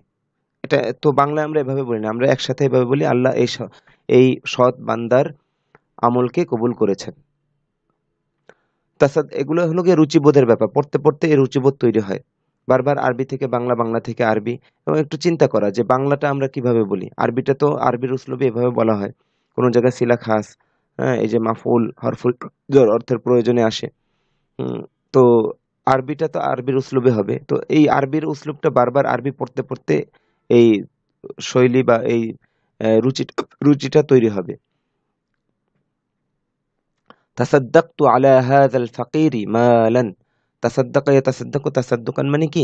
এটা তো বাংলায় আমরা এভাবে বলি না, আমরা একসাথে এভাবে বলি, আল্লাহ এই সৎ বান্দার আমলকে কবুল করেছেন। এগুলো হলো গিয়ে রুচিবোধের ব্যাপার, পড়তে পড়তে এই রুচিবোধ তৈরি হয়। বারবার আরবি থেকে বাংলা, বাংলা থেকে আরবি, এবং একটু চিন্তা করা যে বাংলাটা আমরা কিভাবে বলি। আরবিটা তো আরবির উসলুবে এভাবে বলা হয়, কোনো জায়গায় সিলা খাস, হ্যাঁ, এই যে মাফুল হরফুল জর অর্থের প্রয়োজনে আসে। তো আরবিটা তো আরবির উসলুবে হবে, তো এই আরবির উসলুবটা বারবার আরবি পড়তে পড়তে এই শৈলী বা এই রুচিটা তৈরি হবে। তাসাদ্দাকতু আলা হাযাল ফাকিরি মালান, তাসাদ্দাকা ইয়াতাসাদ্দাকু, তাসাদ্দুকান মানে কি?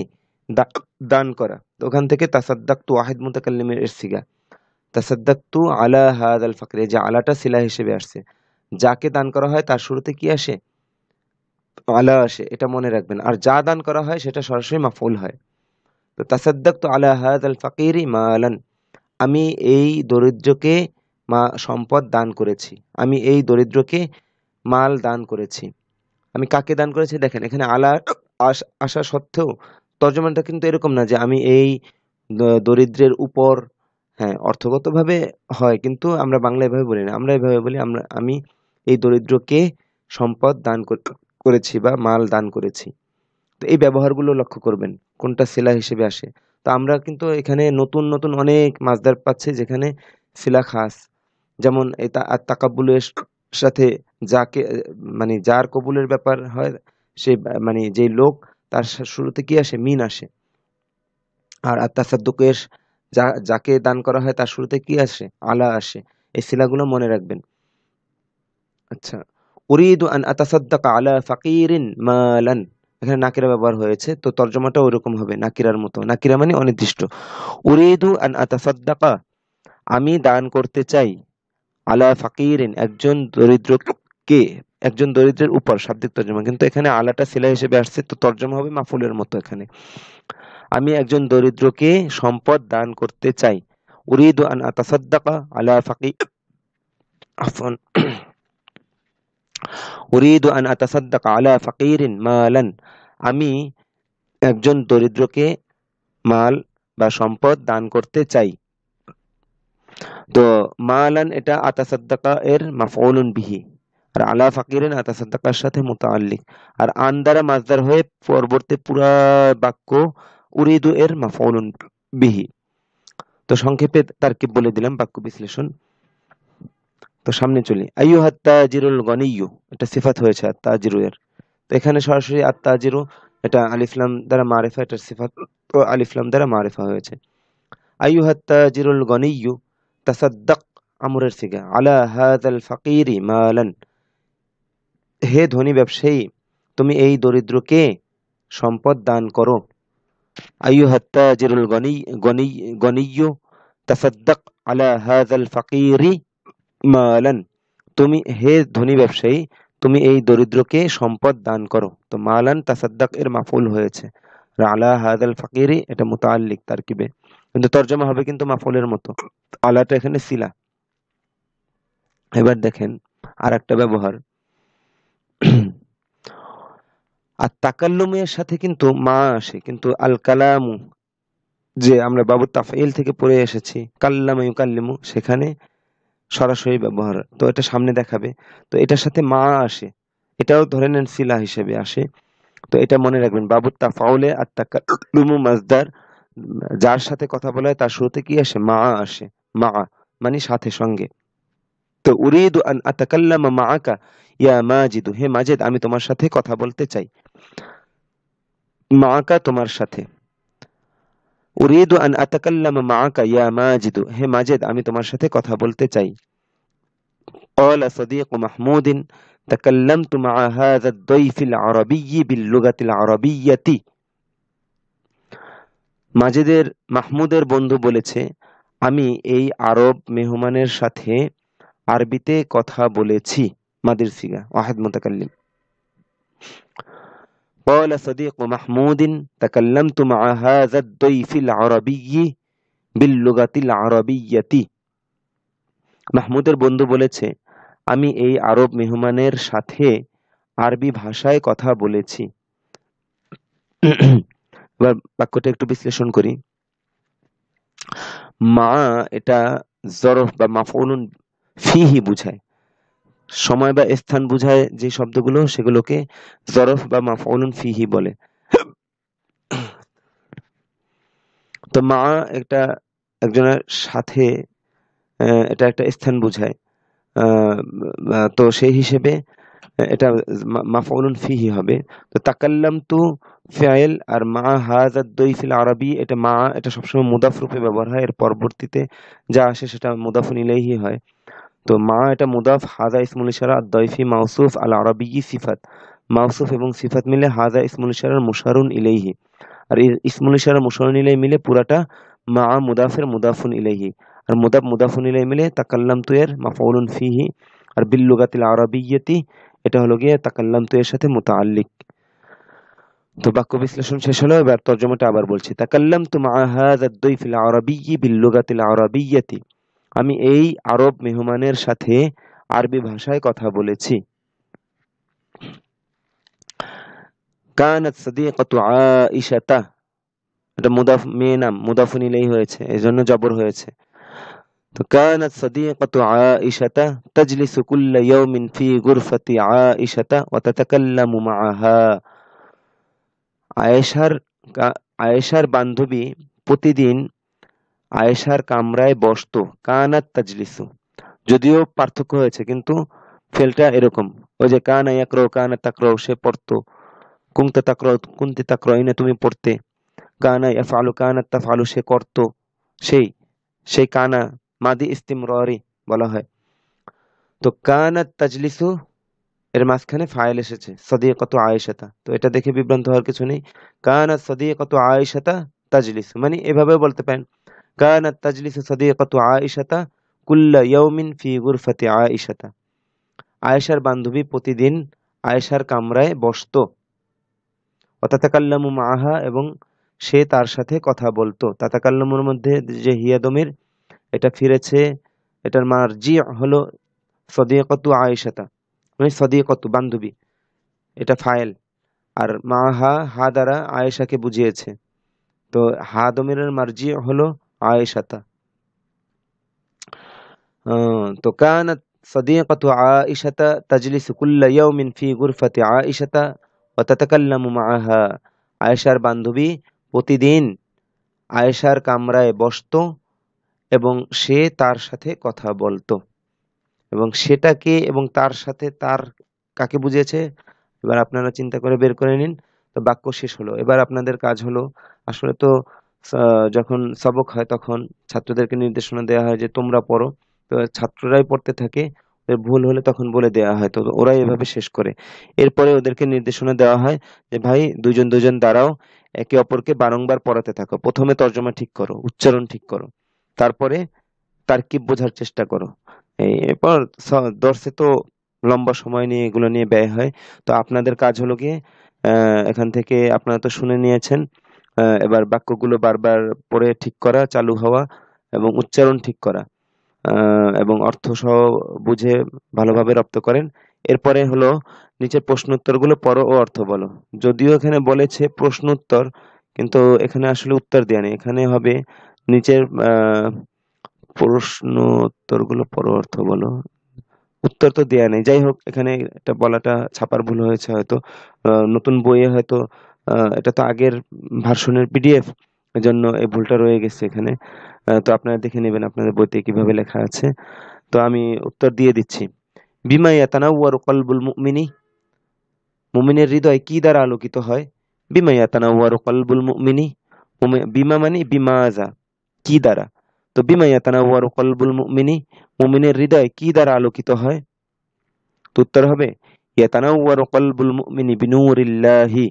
দান করা। তো ওখান থেকে তাসাদ্দাকতু ওয়াহিদ মুতাকাল্লিমের সিগা, তাসাদ্দাকতু আলা হাযাল ফাকির, যে আলাটা সিলা হিসেবে আসছে। যাকে দান করা হয় তার শুরুতে কি আসে? আলা আসে, এটা মনে রাখবেন। আর যা দান করা হয় সেটা সরাসরি মাফউল হয়। তো তাসাদ্দাকতু আলা হাযাল ফাকিরি মালান, আমি এই দরিদ্রকে সম্পদ দান করেছি, আমি এই দরিদ্রকে মাল দান করেছি। আমি কাকে দান করেছি? দেখেন এখানে আলা আসা সত্ত্বেও তর্জমানটা কিন্তু এরকম না যে আমি এই দরিদ্রের উপর, হ্যাঁ অর্থগতভাবে হয়, কিন্তু আমরা বাংলা এভাবে বলি না, আমরা এভাবে বলি, আমি এই দরিদ্রকে সম্পদ দান করেছি বা মাল দান করেছি। তো এই ব্যবহারগুলো লক্ষ্য করবেন কোনটা সিলা হিসেবে আসে। তো আমরা কিন্তু এখানে নতুন নতুন অনেক মাসদার পাচ্ছি যেখানে সিলা খাস, যেমন এটা তাকাব্বুলের সাথে যাকে, মানে যার কবুলের ব্যাপার হয়, সে মানে যে লোক, তার শুরুতে কি আসে? মিন আসে। আর আত্মাসাদ্দুকের যাকে দান করা হয় তার শুরুতে কি আসে? আলা আসে। এই সিলাগুলো মনে রাখবেন। আচ্ছা, উরিদু আন আতাসাদ্দাকা আলা ফাকিরিন মালান, এখানে নাকিরা ব্যবহার হয়েছে, তো তর্জমাটা ওইরকম হবে, নাকিরার মতো। নাকিরা মানে অনির্দিষ্ট। উরিদু আন আতাসাদ্দাকা, আমি দান করতে চাই, আলা ফাকিরিন, একজন দরিদ্রকে, একজন দরিদ্রের উপর, শাব্দিক তর্জমা, কিন্তু এখানে আলাটা সিলা হিসেবে আসছে, তো তর্জমা হবে মাফুলের মতো। এখানে আমি একজন দরিদ্রকে সম্পদ দান করতে চাই। উরিদু আন আতাসাদ্দাকা আলা ফাকির, আফওয়ান, উরিদু আন আতাসাদ্দাকা আলা ফাকিরিন মালান, আমি একজন দরিদ্রকে মাল বা সম্পদ দান করতে চাই। তো মালান এটা আতাসাদ্দাকা এর মাফউলুন বিহি, আর আলা ফাকিরিন আতাসাদ্দাকার সাথে মুতাআল্লিক, আর আন দ্বারা মাসদার হয়ে পরবর্তী পুরা বাক্য উরিদু এর মাফউলুন বিহি। তো সংক্ষেপে তারকিব বলে দিলাম, বাক্য বিশ্লেষণ। তো সামনে চলি। আইয়ুহাত তাজিরুল গনিয়্যু, এটা সিফাত হয়েছে আত-তাজিরু এর। তো এখানে সরাসরি আত-তাজিরু, এটা আলিফ লাম দ্বারা মারিফা, এটা সিফাত তো আলিফ লাম দ্বারা মারিফা হয়েছে। আইয়ুহাত তাজিরুল গনিয়্যু তাসাদ্দাক, আমরের সিগা, আলা হাযাল ফাকিরি মালান, হে ধনী ব্যবসায়ী, তুমি এই দরিদ্রকে সম্পদ দান করো। আইয়ুহাত তাজিরুল গনিয়্যু তাসাদ্দাক আলা হাযাল ফাকিরি মালান, তুমি হে ধনী ব্যবসায়ী, তুমি এই দরিদ্রকে সম্পদ দান করো। তো মালান তাসাদ্দাক এর মাফউল হয়েছে, আর আলা হাযাল ফাকিরি এটা মুতাআল্লিক তারকিবে, কিন্তু তরজমা হবে কিন্তু মাফউলের মতো। আলাটা এখানে সিলা। এবার দেখেন আর একটা ব্যবহার, আর তাকাল্লুমের সাথে কিন্তু মা আসে, কিন্তু আল কালামু, যে আমরা বাবু তাফঈল থেকে পড়ে এসেছি কাল্লামা ইউকাল্লিমু, সেখানে সরাসরি ব্যবহার, তো এটা সামনে দেখাবে। তো এটার সাথে মা আসে, এটাও ধরে নেন সিলা হিসেবে আসে। তো এটা মনে রাখবেন, বাবু তাফাউলে আর তাকাল্লুমু মাসদার, যার সাথে কথা বলা হয় তার শুরুতে কি আসে? মা আসে। মা মানে সাথে, সঙ্গে। তো উরিদু আন আতাকাল্লামা মাআকা ইয়া মাজিদু, হে মাজিদ আমি তোমার সাথে কথা বলতে চাই। মাআকা তোমার সাথে। উরিদু আন আতাকাল্লামা মাআকা ইয়া মাজিদু, হে মাজিদ আমি তোমার সাথে কথা বলতে চাই। قال صديق محمود تكلمت مع هذا الضيف العربي باللغة العربية। মাজিদের মাহমুদের বন্ধু বলেছে, আমি এই আরব মেহমানের সাথে আরবিতে কথা বলেছি। মাদির সিগা ওয়াহিদ মুতাকাল্লিম। قال صديق محمود تكلمت مع هذا الضيف العربي باللغة العربية। মাহমুদের বন্ধু বলেছে, আমি এই আরব মেহমানের সাথে আরবি ভাষায় কথা বলেছি। এবার বাক্যটা একটু বিশ্লেষণ করি। মা এটা জরফ বা মাফউলুন ফিহি বুঝায়, সময় বা স্থান বুঝায় যে শব্দগুলো সেগুলোকে জরফ বা মাফউলুন ফিহি বলে। তো মা একটা একজনের সাথে, এটা একটা স্থান বুঝায়। তো সেই হিসেবে এটা মাফউলুন ফিহি হবে। তো তাকাল্লামতু ফাইল, আর মা হাযা দইফিল আরবি, এটা মা এটা সবসময় মুদাফ রূপে ব্যবহার হয়, এর পরবর্তীতে যা আসে সেটা মুদাফুন ইলাইহি হয়। তো মা এটা মুদাফ, হাযা ইসমুল ইশারা, আদ-দইফি মাওসুফ, আল আরবি সিফাত। মাওসুফ এবং সিফাত মিলে হাযা ইসমুল ইশারার মুশারুন ইলাইহি, আর ইসমুল ইশারা মুশারুন ইলাইহি মিলে পুরাটা মা মুদাফের মুদাফুন ইলাইহি, আর মুদাফ মুদাফুন ইলাইহি মিলে তাকাল্লামতু এর মাফউলুন ফিহি, আর বিল লুগাতিল আরাবিয়্যাতি এটা হলো গিয়ে তাকাল্লামতু এর সাথে মুতাআল্লিক। তো বাক্য বিশ্লেষণ শেষ হলো, এবার তরজমাটা আবার বলছি। তাকাল্লামতু মা হাযা আদ-দইফিল আরাবিয়্যি বিল লুগাতিল আরাবিয়্যাতি, আমি এই আরব মেহমানের সাথে আরবি ভাষায় কথা বলেছি। কানাত সাদিকাতু আয়েশাতা, এটা মুদাফ, মেয়ে নাম মুদাফুন ইলাইহি হয়েছে, এজন্য জবর হয়েছে। তো কানাত সাদিকাতু আয়েশাতা তাজলিসু কুল্লা ইয়াউমিন ফি গুরফাতি আয়েশাতা ওয়া তাতাকাল্লামু মাআহা। আয়েশার আয়েশার বান্ধবী প্রতিদিন আয়েশার কামরায় বসতো। কানাত তাজলিসু, যদিও পার্থক্য হয়েছে কিন্তু ফেলটা এরকম। ওই যে কানা ইয়াকরাউ কানা তাকরাউ, সে পড়তো। কুনতা তাকরাউ কুনতি তাকরাইনা, তুমি পড়তে। কানা ইয়াফআলু কানাত তাফআলু, সে করতো। সেই সেই কানা মাদি ইস্তিমরারি বলা হয়। তো কানাত তাজলিসু এর মাঝখানে ফাইল এসেছে সাদিকাতু আয়েশাতা, তো এটা দেখে বিভ্রান্ত হওয়ার কিছু নেই। কানাত সাদিকাতু আয়েশাতা তাজলিসু, মানে এভাবে বলতে পারেন কানাত তাজলিসু সাদিকাতু আয়েশাতা কুল্লা ইয়াউমিন ফি গুরফাতি আয়েশাতা, আয়েশার বান্ধবী প্রতিদিন আয়েশার কামরায় বসতো। ওয়া তাতাকাল্লামু মাআহা, এবং সে তার সাথে কথা বলতো। তাতাকাল্লামুর মধ্যে যে হিয়া দমির এটা ফিরেছে, এটার মারজি হলো সাদিকাতু আয়েশাতা, মানে সাদিকাতু বান্ধবী, এটা ফাইল। আর মাআহা হা দ্বারা আয়েশাকে বুঝিয়েছে, তো হা দমিরের মারজি হলো আয়েশাতা। তো কানাত সাদিকাতু আয়েশাতা তাজলিসু কুল্লা ইয়াউমিন ফি গুরফাতি আয়েশাতা ওয়া তাতাকাল্লামু মাআহা, আয়েশার বান্ধবী প্রতিদিন আয়েশার কামরায় বসতো এবং সে তার সাথে কথা বলতো। এবং সেটাকে এবং তার সাথে তার কাকে বুঝিয়েছে, এবার আপনারা চিন্তা করে বের করে নিন। তো বাক্য শেষ হলো, এবার আপনাদের কাজ হলো, আসলে তো যখন সবক হয় তখন ছাত্রদেরকে নির্দেশনা দেওয়া হয় যে তোমরা পড়ো, তো ছাত্ররাই পড়তে থাকে, ওদের ভুল হলে তখন বলে দেওয়া হয়, তো ওরাই এভাবে শেষ করে। এরপরে ওদেরকে নির্দেশনা দেওয়া হয় যে ভাই দুজন দুজন দাঁড়াও, একে অপরকে বারংবার পড়াতে থাকো, প্রথমে তর্জমা ঠিক করো, উচ্চারণ ঠিক করো, তারপরে তারকিব বোঝার চেষ্টা করো। এরপর দর্শে তো লম্বা সময় নিয়ে এগুলো নিয়ে ব্যয় হয়। তো আপনাদের কাজ হলো গিয়ে এখান থেকে আপনারা তো শুনে নিয়েছেন, এবার বাক্যগুলো বারবার পড়ে ঠিক করা, চালু হওয়া এবং উচ্চারণ ঠিক করা, এবং অর্থ সহ বুঝে ভালোভাবে রপ্ত করেন। এরপরে হলো নিচের প্রশ্ন উত্তরগুলো পড়ো ও অর্থ বলো। যদিও এখানে বলেছে প্রশ্ন উত্তর, কিন্তু এখানে আসলে উত্তর দেয়া নেই, এখানে হবে নিচের প্রশ্ন উত্তরগুলো পড়ো অর্থ বলো, উত্তর তো দেয়া নেই। যাই হোক, এখানে এটা বলাটা ছাপার ভুল হয়েছে হয়তো, নতুন বইয়ে হয়তো, এটা তো আগের ভার্সনের পিডিএফ, এজন্য এই ভুলটা রয়ে গেছে এখানে। তো আপনারা দেখে নেবেন আপনাদের বইতে কিভাবে লেখা আছে। তো আমি উত্তর দিয়ে দিচ্ছি। বিমা ইয়াতানাওয়ারু কলবুল মুমিনি, মুমিনের হৃদয় কি দ্বারা আলোকিত হয়? বিমা ইয়াতানাওয়ারু কলবুল মুমিনি, বিমা মানে বিমাজা, কি দ্বারা। তো বিমা ইয়াতানাওয়ারু কলবুল মুমিনি, মুমিনের হৃদয় কি দ্বারা আলোকিত হয়? তো উত্তর হবে ইয়াতানাওয়ারু কলবুল মুমিনি বিনূরিল্লাহি,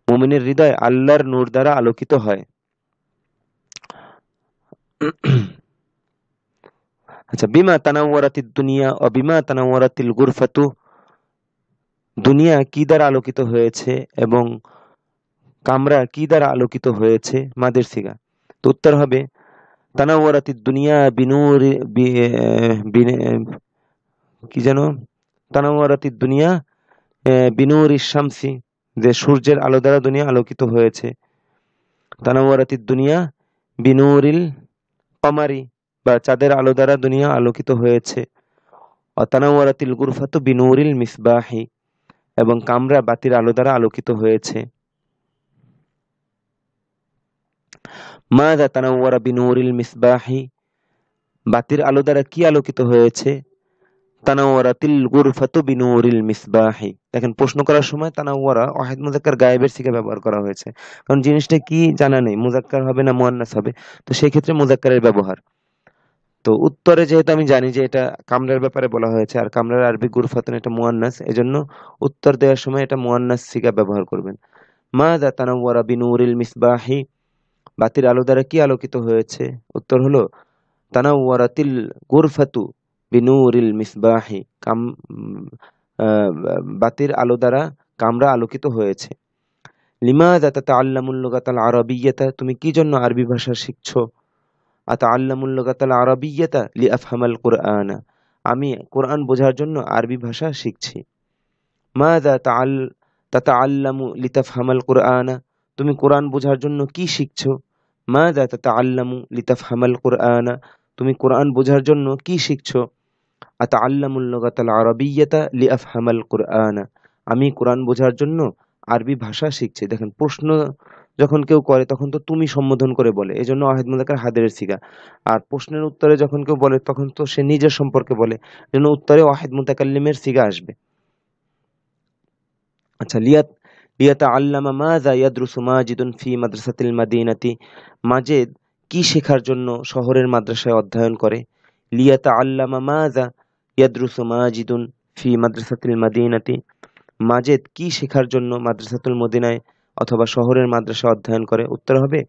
মুমিনের হৃদয় আল্লাহর নূর দ্বারা আলোকিত হয়। আচ্ছা, বিমা তানাওয়ারাতিদ দুনিয়া ও বিমা তানাওয়ারাতিল গুরফাতু, দুনিয়া কি দ্বারা আলোকিত হয়েছে এবং কামরা কি দ্বারা আলোকিত হয়েছে? মাদের সিগা। তো উত্তর হবে তানাওয়ারাতিদ দুনিয়া বিনূর কি যেন, তানাওয়ারাতিদ দুনিয়া বিনূর শামসি, যে সূর্যের আলো দ্বারা দুনিয়া আলোকিত হয়েছে। তানাওয়ারাতিদ দুনিয়া বিনূরিল কমারি, বা চাঁদের আলো দ্বারা দুনিয়া আলোকিত হয়েছে। অতানাওয়ারাতিল গুরফাতু বিনূরিল মিসবাহি, এবং কামরা বাতির আলো দ্বারা আলোকিত হয়েছে। মাযা তানাওয়ারা বিনূরিল মিসবাহি, বাতির আলো দ্বারা কি আলোকিত হয়েছে? তানাওয়ারাতিল গুরফাতু বিনূরিল মিসবাহি। দেখেন, প্রশ্ন করার সময় তানাওয়ারা ওয়াহিদ মুযাক্কার গায়েবের সিগা ব্যবহার করা হয়েছে, কারণ জিনিসটা কি জানা নেই, মুযাক্কার হবে না মুয়ান্নাস হবে। তো সেই ক্ষেত্রে মুযাক্কারের ব্যবহার। তো উত্তরে যেহেতু আমি জানি যে এটা কামরার ব্যাপারে বলা হয়েছে, আর কামরার আরবি গুরফাতুন এটা মুয়ান্নাস, এজন্য উত্তর দেওয়ার সময় এটা মুয়ান্নাস সিগা ব্যবহার করবেন। মাযা তানাওয়ারা বিনূরিল মিসবাহি, বাতির আলো দ্বারা কি আলোকিত হয়েছে? উত্তর হলো তানাওয়ারাতিল গুরফাতু বিনূরিল মিসবাহি, বাতির আলো দ্বারা কামরা আলোকিত হয়েছে। লিমাযা তাতাআল্লামুল লুগাতাল আরাবিয়্যাতা, তুমি কি জন্য আরবি ভাষা শিখছো? আতাআল্লামুল লুগাতাল আরাবিয়্যাতা লিআফহামাল কুরআনা, আমি কোরআন বোঝার জন্য আরবি ভাষা শিখছি। মাযা তাতাআল্লামু লিতাফহামাল কুরআনা, তুমি কোরআন বোঝার জন্য কি শিখছো? মাযা তাতাআল্লামু লিতাফহামাল কুরআনা, তুমি কোরআন বোঝার জন্য কি শিখছো? আতাআল্লামুল লুগাতাল আরাবিয়্যাতা লিআফহামাল কুরআনা, আমি কোরআন বোঝার জন্য আরবি ভাষা শিখছি। দেখেন, প্রশ্ন যখন কেউ করে তখন তো তুমি সম্বোধন করে বলে, এজন্য ওয়াহিদ মুযাক্কার হাদিরের সিগা। আর প্রশ্নের উত্তরে যখন কেউ বলে তখন তো সে নিজের সম্পর্কে বলে, এজন্য উত্তরে ওয়াহিদ মুতাকাল্লিমের সিগা আসবে। আচ্ছা, লিয়াতাআল্লামা মাযা ইয়াদরুসু মাজিদুন ফি মাদ্রাসাতিল মাদিনাতি, মাজেদ কি শেখার জন্য শহরের মাদ্রাসায় অধ্যয়ন করে? লিয়াতাআল্লামা মাযা ইয়াদরুসু মাজিদুন ফি মাদ্রাসাতিল মাদিনাতি, মাজেদ কি শেখার জন্য মাদ্রাসাতুল মদিনায় অথবা শহরের মাদ্রাসায় অধ্যয়ন করে? উত্তর হবে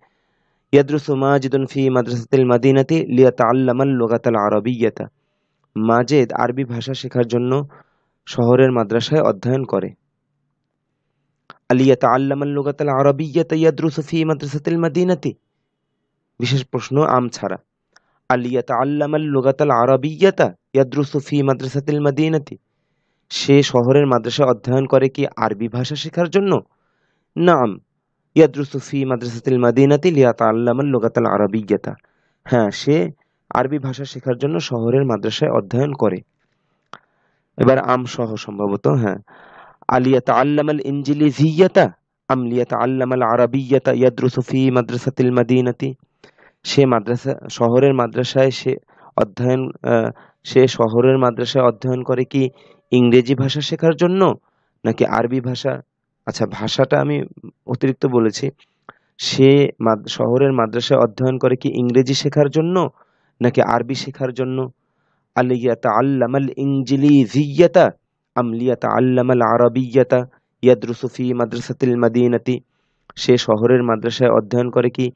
ইয়াদরুসু মাজিদুন ফি মাদ্রাসাতিল মাদিনাতি লিয়াতাআল্লামাল লুগাতাল আরাবিয়্যাতা, মাজেদ আরবি ভাষা শেখার জন্য শহরের মাদ্রাসায় অধ্যয়ন করে। আলিয়াতাআল্লামাল লুগাতাল আরাবিয়্যাতা ইয়াদরুসু ফি মাদ্রাসাতিল মাদিনাতি, বিশেষ প্রশ্ন আম ছাড়া। আলিয়াতাআল্লামাল লুগাতাল আরাবিয়্যাতা ইয়াদরুসু ফি মাদ্রাসাতিল মাদিনাতি, সে শহরের মাদ্রাসায় অধ্যয়ন করে কি আরবি ভাষা শেখার জন্য? নাম, ইয়াদরুসু ফি মাদ্রাসাতিল মাদিনাতি লিয়াতাআল্লামাল লুগাতাল আরাবিয়্যাতা, হ্যাঁ, সে আরবি ভাষা শেখার জন্য শহরের মাদ্রাসায় অধ্যয়ন করে। এবার আম সহ সম্ভবত, হ্যাঁ। আলিয়াতাআল্লামাল ইনজিলিজিয়্যাতা আম লিয়াতাআল্লামাল আরাবিয়্যাতা ইয়াদরুসু ফি মাদ্রাসাতিল মাদিনাতি, সে মাদ্রাসা শহরের মাদ্রাসায় অধ্যয়ন সে শহরের মাদ্রাসায় অধ্যয়ন করে কি ইংরেজি ভাষা শেখার জন্য নাকি আরবি ভাষা? আচ্ছা, ভাষাটা আমি অতিরিক্ত বলেছি। সে শহরের মাদ্রাসায় অধ্যয়ন করে কি ইংরেজি শেখার জন্য নাকি আরবি শেখার জন্য? আলিয়াতাআল্লামাল ইনজিলিজিয়্যাতা আম লিয়াতাআল্লামাল আরাবিয়্যাতা ইয়াদরুসু ফি মাদ্রাসাতিল মাদিনাতি, সে শহরের মাদ্রাসায় অধ্যয়ন করে কি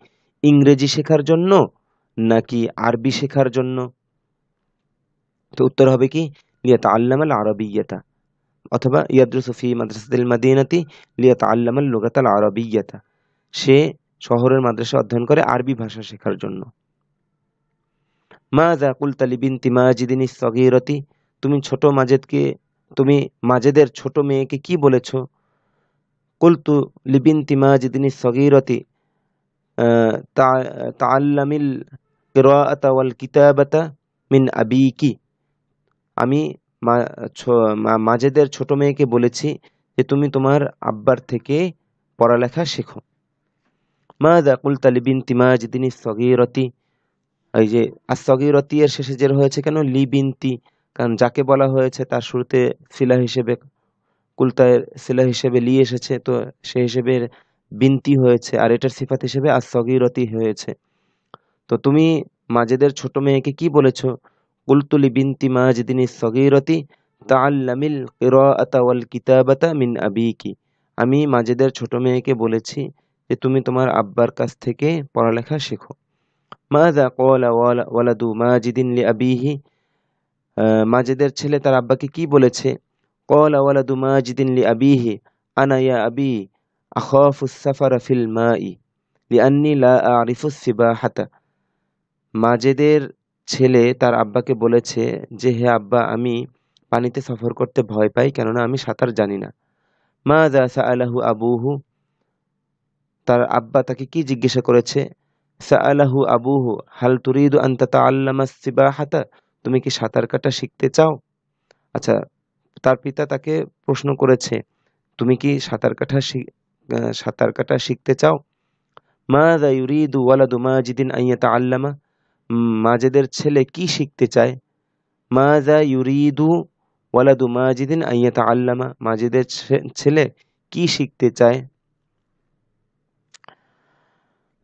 ইংরেজি শেখার জন্য নাকি আরবি শেখার জন্য? তো উত্তর হবে কি লিয়াতাআল্লামাল আরাবিয়্যাতা, অথবা ইয়াদরুসু ফি মাদ্রাসাতিল মাদিনাতি লিয়াতাআল্লামাল লুগাতাল আরাবিয়্যাতা, সে শহরের মাদ্রাসায় অধ্যয়ন করে আরবি ভাষা শেখার জন্য। মাযা কুলতা লিবিনতি মাজিদিন আস-সাগীরাতি, তুমি মাজেদের ছোট মেয়েকে কি বলেছো? কুলতু লিবিনতি মাজিদিন আস-সাগীরাতি তাআল্লামিল কিরাআতা ওয়াল কিতাবাতা মিন আবিকি, আমি মাজেদের ছোট মেয়েকে বলেছি যে তুমি তোমার আব্বার থেকে পড়ালেখা শেখো। মাযা কুলতা লিবিনতি মাজিদিন আস-সগীরাতি, এই যে আস-সগীরাতি এর শেষে জের হয়েছে কেন? লিবিনতি, কারণ যাকে বলা হয়েছে তার শুরুতে সিলা হিসেবে কুলতায়ের সিলা হিসেবে লি এসেছে, তো সেই হিসেবে বিনতি হয়েছে, আর এটার সিফাত হিসেবে আস-সগীরাতি হয়েছে। তো তুমি মাজেদের ছোট মেয়েকে কি বলেছো? কুলতু লিবিনতি মাজিদিন আস-সগীরাতি তাআল্লামিল কিরাআতা ওয়াল কিতাবাতা মিন আবিকি, আমি মাজেদের ছোট মেয়েকে বলেছি যে তুমি তোমার আব্বার কাছ থেকে পড়ালেখা শেখো। মাযা ক্বালা ওয়ালাদু মাজিদিন লিআবিহি, মাজেদের ছেলে তার আব্বাকে কি বলেছে? ক্বালা ওয়ালাদু মাজিদিন লিআবিহি আনা ইয়া আবি আখাফু আস-সাফারা ফিল মাই লিআন্নী লা আ'রিফু আস-সিবাহাতা, মাজেদের ছেলে তার আব্বাকে বলেছে যে হে আব্বা, আমি পানিতে সফর করতে ভয় পাই, কেননা আমি সাঁতার জানি না। মাযা সাআলাহু আবুহু, তার আব্বা তাকে কি জিজ্ঞাসা করেছে? সাআলাহু আবুহু হাল তুরিদু আন তাতাআল্লামা আস-সিবাহাতা, তুমি কি সাঁতার কাটা শিখতে চাও? আচ্ছা, তার পিতা তাকে প্রশ্ন করেছে তুমি কি সাঁতার কাটা শিখতে চাও? মাযা ইউরিদু ওয়ালাদু মাজিদিন আন ইয়াতাআল্লামা, মাজেদের ছেলে কি শিখতে চায়? মাযা ইউরিদু ওয়ালাদু মাজিদিন আন ইয়াতাআল্লামা, মাজেদের ছেলে কি শিখতে চায়?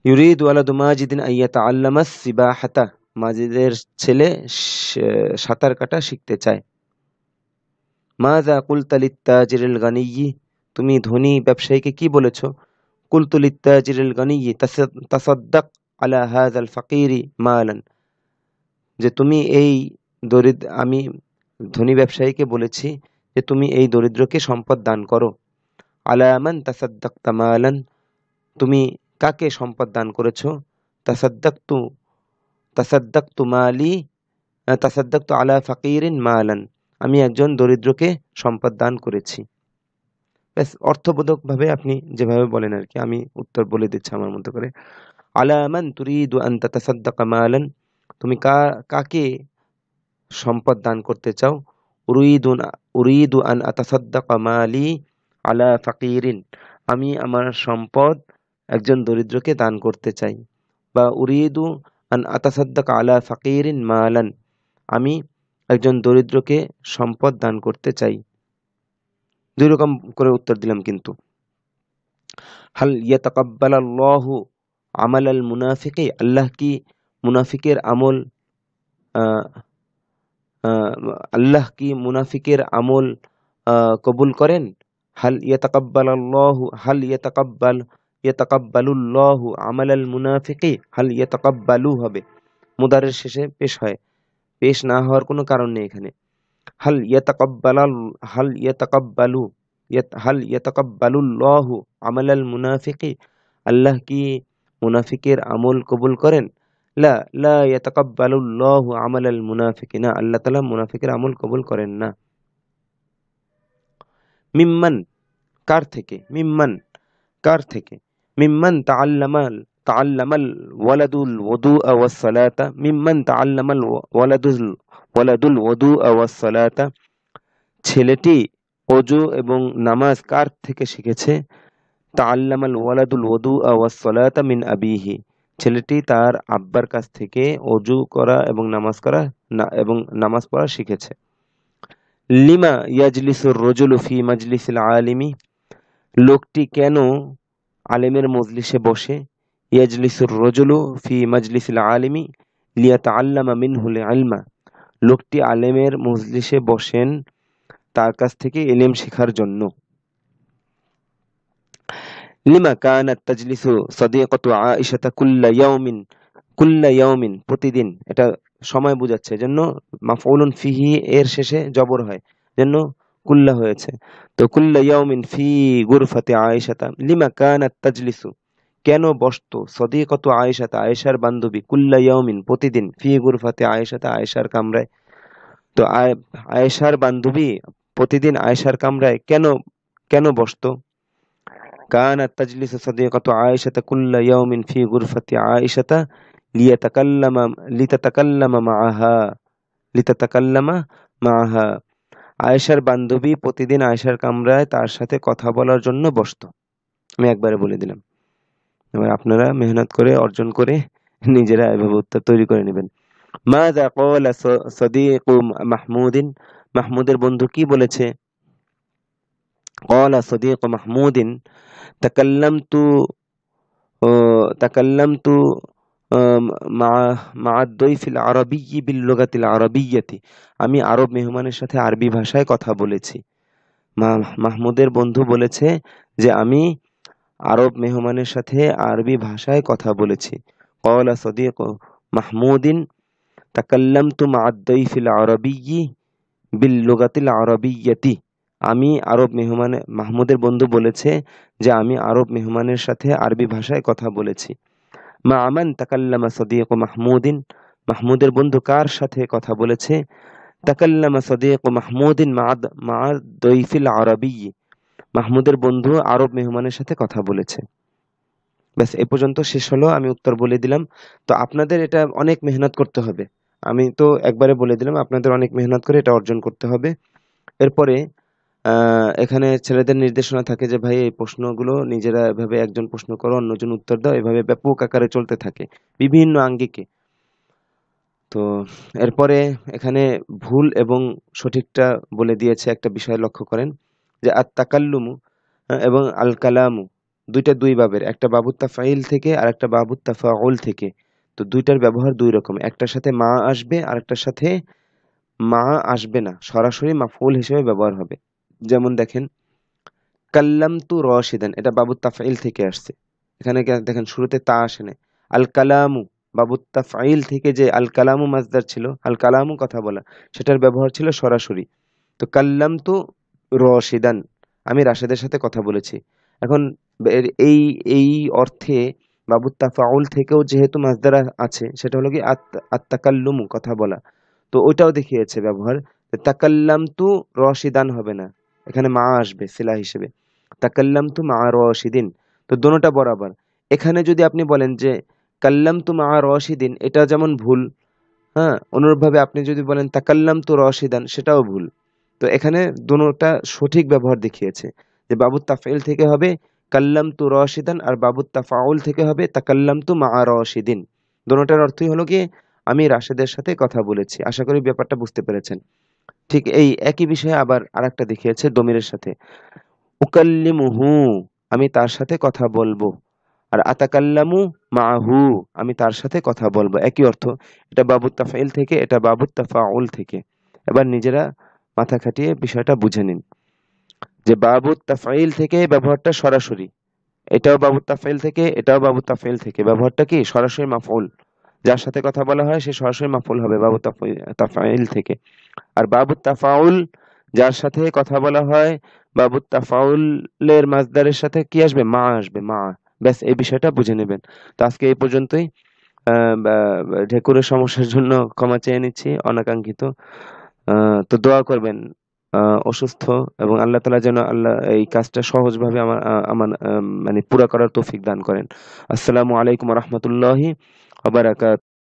ইউরিদু ওয়ালাদু মাজিদিন আন ইয়াতাআল্লামা আস-সিবাহাতা, মাজেদের ছেলে সাঁতার কাটা শিখতে চায়। মাযা কুলতা লিত-তাজিরিল গানিয়্যি, তুমি ধনী ব্যবসায়ীকে কি বলেছো? কুলতু লিত-তাজিরিল গানিয়্যি তাসাদ্দাক আলা হাযাল ফাকিরি মালান, যে তুমি আমি ধনী ব্যবসায়ীকে বলেছি যে তুমি এই দরিদ্রকে সম্পদ দান করো। আলা মান তাসাদ্দাকতা মালান, তুমি কাকে সম্পদ দান করেছো? তাসাদ্দাকতু তাসাদ্দাকতু মালি তাসাদ্দাকতু আলা ফাকিরিন মালান, আমি একজন দরিদ্রকে সম্পদ দান করেছি। ব্যাস, অর্থবোধক ভাবে আপনি যেভাবে বলেন আর কি, আমি উত্তর বলে দিচ্ছি আমার মতো করে। আলা মান তুরিদু আন তাতাসাদ্দাকা মালান, তুমি কাকে সম্পদ দান করতে চাও? উরিদু আন আতাসাদ্দাকা মালি আলা ফাকিরিন, আমি আমার সম্পদ একজন দরিদ্রকে দান করতে চাই। বা উরিদু আন আতাসাদ্দাকা আলা ফাকিরিন মালান, আমি একজন দরিদ্রকে সম্পদ দান করতে চাই। দুই রকম করে উত্তর দিলাম কিন্তু। হাল ইয়াতাকাব্বালাল্লাহু আমালাল মুনাফিকি, আল্লাহ কি মুনাফিকের আমল আল্লাহ কি মুনাফিকের আমল কবুল করেন? হাল ইয়াতাকাব্বালুল্লাহু আমালাল মুনাফিকি, হাল ইয়াতাকাব্বালু হবে, মুদারের শেষে পেশ হয়, পেশ না হওয়ার কোনো কারণ নেই এখানে। হাল ইয়াতাকাব্বালুল্লাহু আমালাল মুনাফিকি, আল্লাহ কি মুনাফিকের আমল কবুল করেন? লা লা ইয়াতাকাব্বালুল্লাহু আমালাল মুনাফিকি, না, আল্লাহ তাআলা মুনাফিকের আমল কবুল করেন না। মিম্মান, কার থেকে? মিম্মান তাআল্লামাল ওয়ালাদুল ওযুআ ওয়াস সালাতা, মিম্মান তাআল্লামাল ওয়ালাদুল ওযুআ ওয়াস সালাতা, ছেলেটি ওযু এবং নামাজ কার থেকে শিখেছে? তাআল্লামাল ওয়ালাদুল ওযুআ ওয়াস সালাতা মিন আবিহি, ছেলেটি তার আব্বার কাছ থেকে ওযু করা এবং নামাজ পড়া শিখেছে। লিমা ইয়াজলিসুর রাজুলু ফি মাজলিসিল আলিমি, লোকটি কেন আলেমের মজলিসে বসে? ইয়াজলিসুর রাজুলু ফি মাজলিসিল আলিমি লিয়াতাআল্লামা মিনহুল ইলমা, লোকটি আলেমের মজলিসে বসেন তার কাছ থেকে ইলম শেখার জন্য। লিমা কানাত তাজলিসু সাদিকাতু আয়েশা কুল্লা ইয়াউমিন, প্রতিদিন, এটা সময় বোঝাচ্ছে, এজন্য মাফউলুন ফিহি এর শেষে জবর হয়, জন্য কুল্লা হয়েছে। তো কুল্লা ইয়াউমিন ফি গুরফাতি আয়েশাতা, লিমা কানাত তাজলিসু, কেন বসতো, সাদিকাতু আয়েশাতা, আয়েশার বান্ধবী, কুল্লা ইয়াউমিন, প্রতিদিন, ফি গুরফাতি আয়েশাতা, আয়েশার কামরায়। তো আয়েশার বান্ধবী প্রতিদিন আয়েশার কামরায় কেন বসতো? কানাত তাজলিসু সাদিকাতু আয়েশাতা কুল্লা ইয়াউমিন ফি গুরফাতি আয়েশাতা লিতাতাকাল্লামা মাআহা, আয়েশার বান্ধবী প্রতিদিন আয়েশার কামরায় তার সাথে কথা বলার জন্য বসতো। আমি একবারে বলে দিলাম। এবার আপনারা মেহনত করে অর্জন করে নিজেরা এভাবে উত্তর তৈরি করে নেবেন। মাযা ক্বালা সাদীকু মাহমুদিন, মাহমুদের বন্ধু কি বলেছে? ক্বালা সাদীকু মাহমুদিন তাকাল্লামতু তাকাল্লামতু মা মা আদ-দয়ফিল আরাবিয়্যি বিল লুগাতিল আরাবিয়্যাতি, আমি আরব মেহমানের সাথে আরবি ভাষায় কথা বলেছি। মাহমুদের বন্ধু বলেছে যে আমি আরব মেহমানের সাথে আরবি ভাষায় কথা বলেছি। ক্বালা সাদীকু মাহমুদিন তাকাল্লামতু মা আদ-দয়ফিল আরাবিয়্যি বিল লুগাতিল আরাবিয়্যাতি, আমি আরব মেহমান, মাহমুদের বন্ধু বলেছে যে আমি আরব মেহমানের সাথে আরবি ভাষায় কথা বলেছি। মা আমান তাকাল্লামা সাদীকু মাহমুদিন, মাহমুদের বন্ধু কার সাথে কথা বলেছে? তাকাল্লামা সাদীকু মাহমুদিন মা দয়ফিল আরাবিয়্যি, মাহমুদের বন্ধু আরব মেহমানের সাথে কথা বলেছে। ব্যাস এ পর্যন্ত শেষ হলো, আমি উত্তর বলে দিলাম। তো আপনাদের এটা অনেক মেহনত করতে হবে, আমি তো একবারে বলে দিলাম, আপনাদের অনেক মেহনত করে এটা অর্জন করতে হবে। এরপরে এখানে ছেলেদের নির্দেশনা থাকে যে ভাই এই প্রশ্নগুলো নিজেরা এভাবে একজন প্রশ্ন করো অন্যজন উত্তর দাও, এভাবে ব্যাপক আকারে চলতে থাকে বিভিন্ন আঙ্গিকে। তো এরপরে এখানে ভুল এবং সঠিকটা বলে দিয়েছে। একটা বিষয় লক্ষ্য করেন যে আত-তাকাল্লুমু এবং আল কালামু দুইটা দুই বাবের, একটা বাবুত তাফাইল থেকে আর একটা বাবুত তাফাউল থেকে। তো দুইটার ব্যবহার দুই রকম, একটার সাথে মা আসবে আর একটার সাথে মা আসবে না, সরাসরি মাফউল হিসেবে ব্যবহার হবে। যেমন দেখেন কাল্লামতু রাশিদান, এটা বাবুত তাফাইল থেকে আসছে। এখানে দেখেন শুরুতে তা আসে না। আল কালামু বাবুত তাফাইল থেকে যে আল কালামু মাসদার ছিল, আল কালামু কথা বলা, সেটার ব্যবহার ছিল সরাসরি। তো কাল্লামতু রাশিদান, আমি রাশেদের সাথে কথা বলেছি। এখন এই এই অর্থে বাবুত তাফাউল থেকেও যেহেতু মাসদার আছে, সেটা হলো কি আত-তাকাল্লুমু কথা বলা। তো ওইটাও দেখিয়েছে ব্যবহার। তাকাল্লামতু রাশিদান হবে না, এখানে মা আসবে সিলা হিসেবে, তাকাল্লামতু মা রাশিদিন। তো দোনোটা বরাবর। এখানে যদি আপনি বলেন যে কাল্লামতু মা রাশিদিন, এটা যেমন ভুল, হ্যাঁ, অনুরূপভাবে আপনি যদি বলেন তাকাল্লামতু রাশিদান, সেটাও ভুল। তো এখানে দোনোটা সঠিক ব্যবহার দেখিয়েছে যে বাবুত তাফঈল থেকে হবে কাল্লামতু রাশিদান আর বাবুত তাফাউল থেকে হবে তাকাল্লামতু মা রাশিদিন। দোনোটার অর্থই হলো কি আমি রাশেদের সাথে কথা বলেছি। আশা করি ব্যাপারটা বুঝতে পেরেছেন। ঠিক এই একই বিষয়ে আবার আরেকটা দেখিয়েছে দমিরের সাথে, উকাল্লিমুহু, আমি তার সাথে কথা বলবো, আর আতাকাল্লামু মাহু, আমি তার সাথে কথা বলবো, একই অর্থ। এটা বাবুত তাফঈল থেকে, এটা বাবুত তাফাউল থেকে। এবার নিজেরা মাথা খাটিয়ে বিষয়টা বুঝে নিন যে বাবুত তাফঈল থেকে ব্যবহারটা সরাসরি, এটাও বাবুত তাফঈল থেকে, এটাও বাবুত তাফঈল থেকে, ব্যবহারটা কি সরাসরি মাফউল, যার সাথে কথা বলা হয় সে সরাসরি মাফউল হবে বাবুত তাফঈল থেকে। আর বাবুত তাফাউল, যার সাথে কথা বলা হয়, বাবুত তাফাউলের মাসদারের সাথে কি আসবে? মা আসবে, মা। ব্যাস এই বিষয়টা বুঝে নেবেন। তো আজকে এই পর্যন্তই। ঢেকুরের সমস্যার জন্য ক্ষমা চেয়ে নিচ্ছি, অনাকাঙ্ক্ষিত। তো দোয়া করবেন অসুস্থ, এবং আল্লাহ তাআলা যেন আল্লাহ এই কাজটা সহজভাবে আমার আমার মানে পুরা করার তৌফিক দান করেন। আসসালামু আলাইকুম ওয়া রাহমাতুল্লাহি ওয়া বারাকাতুহু।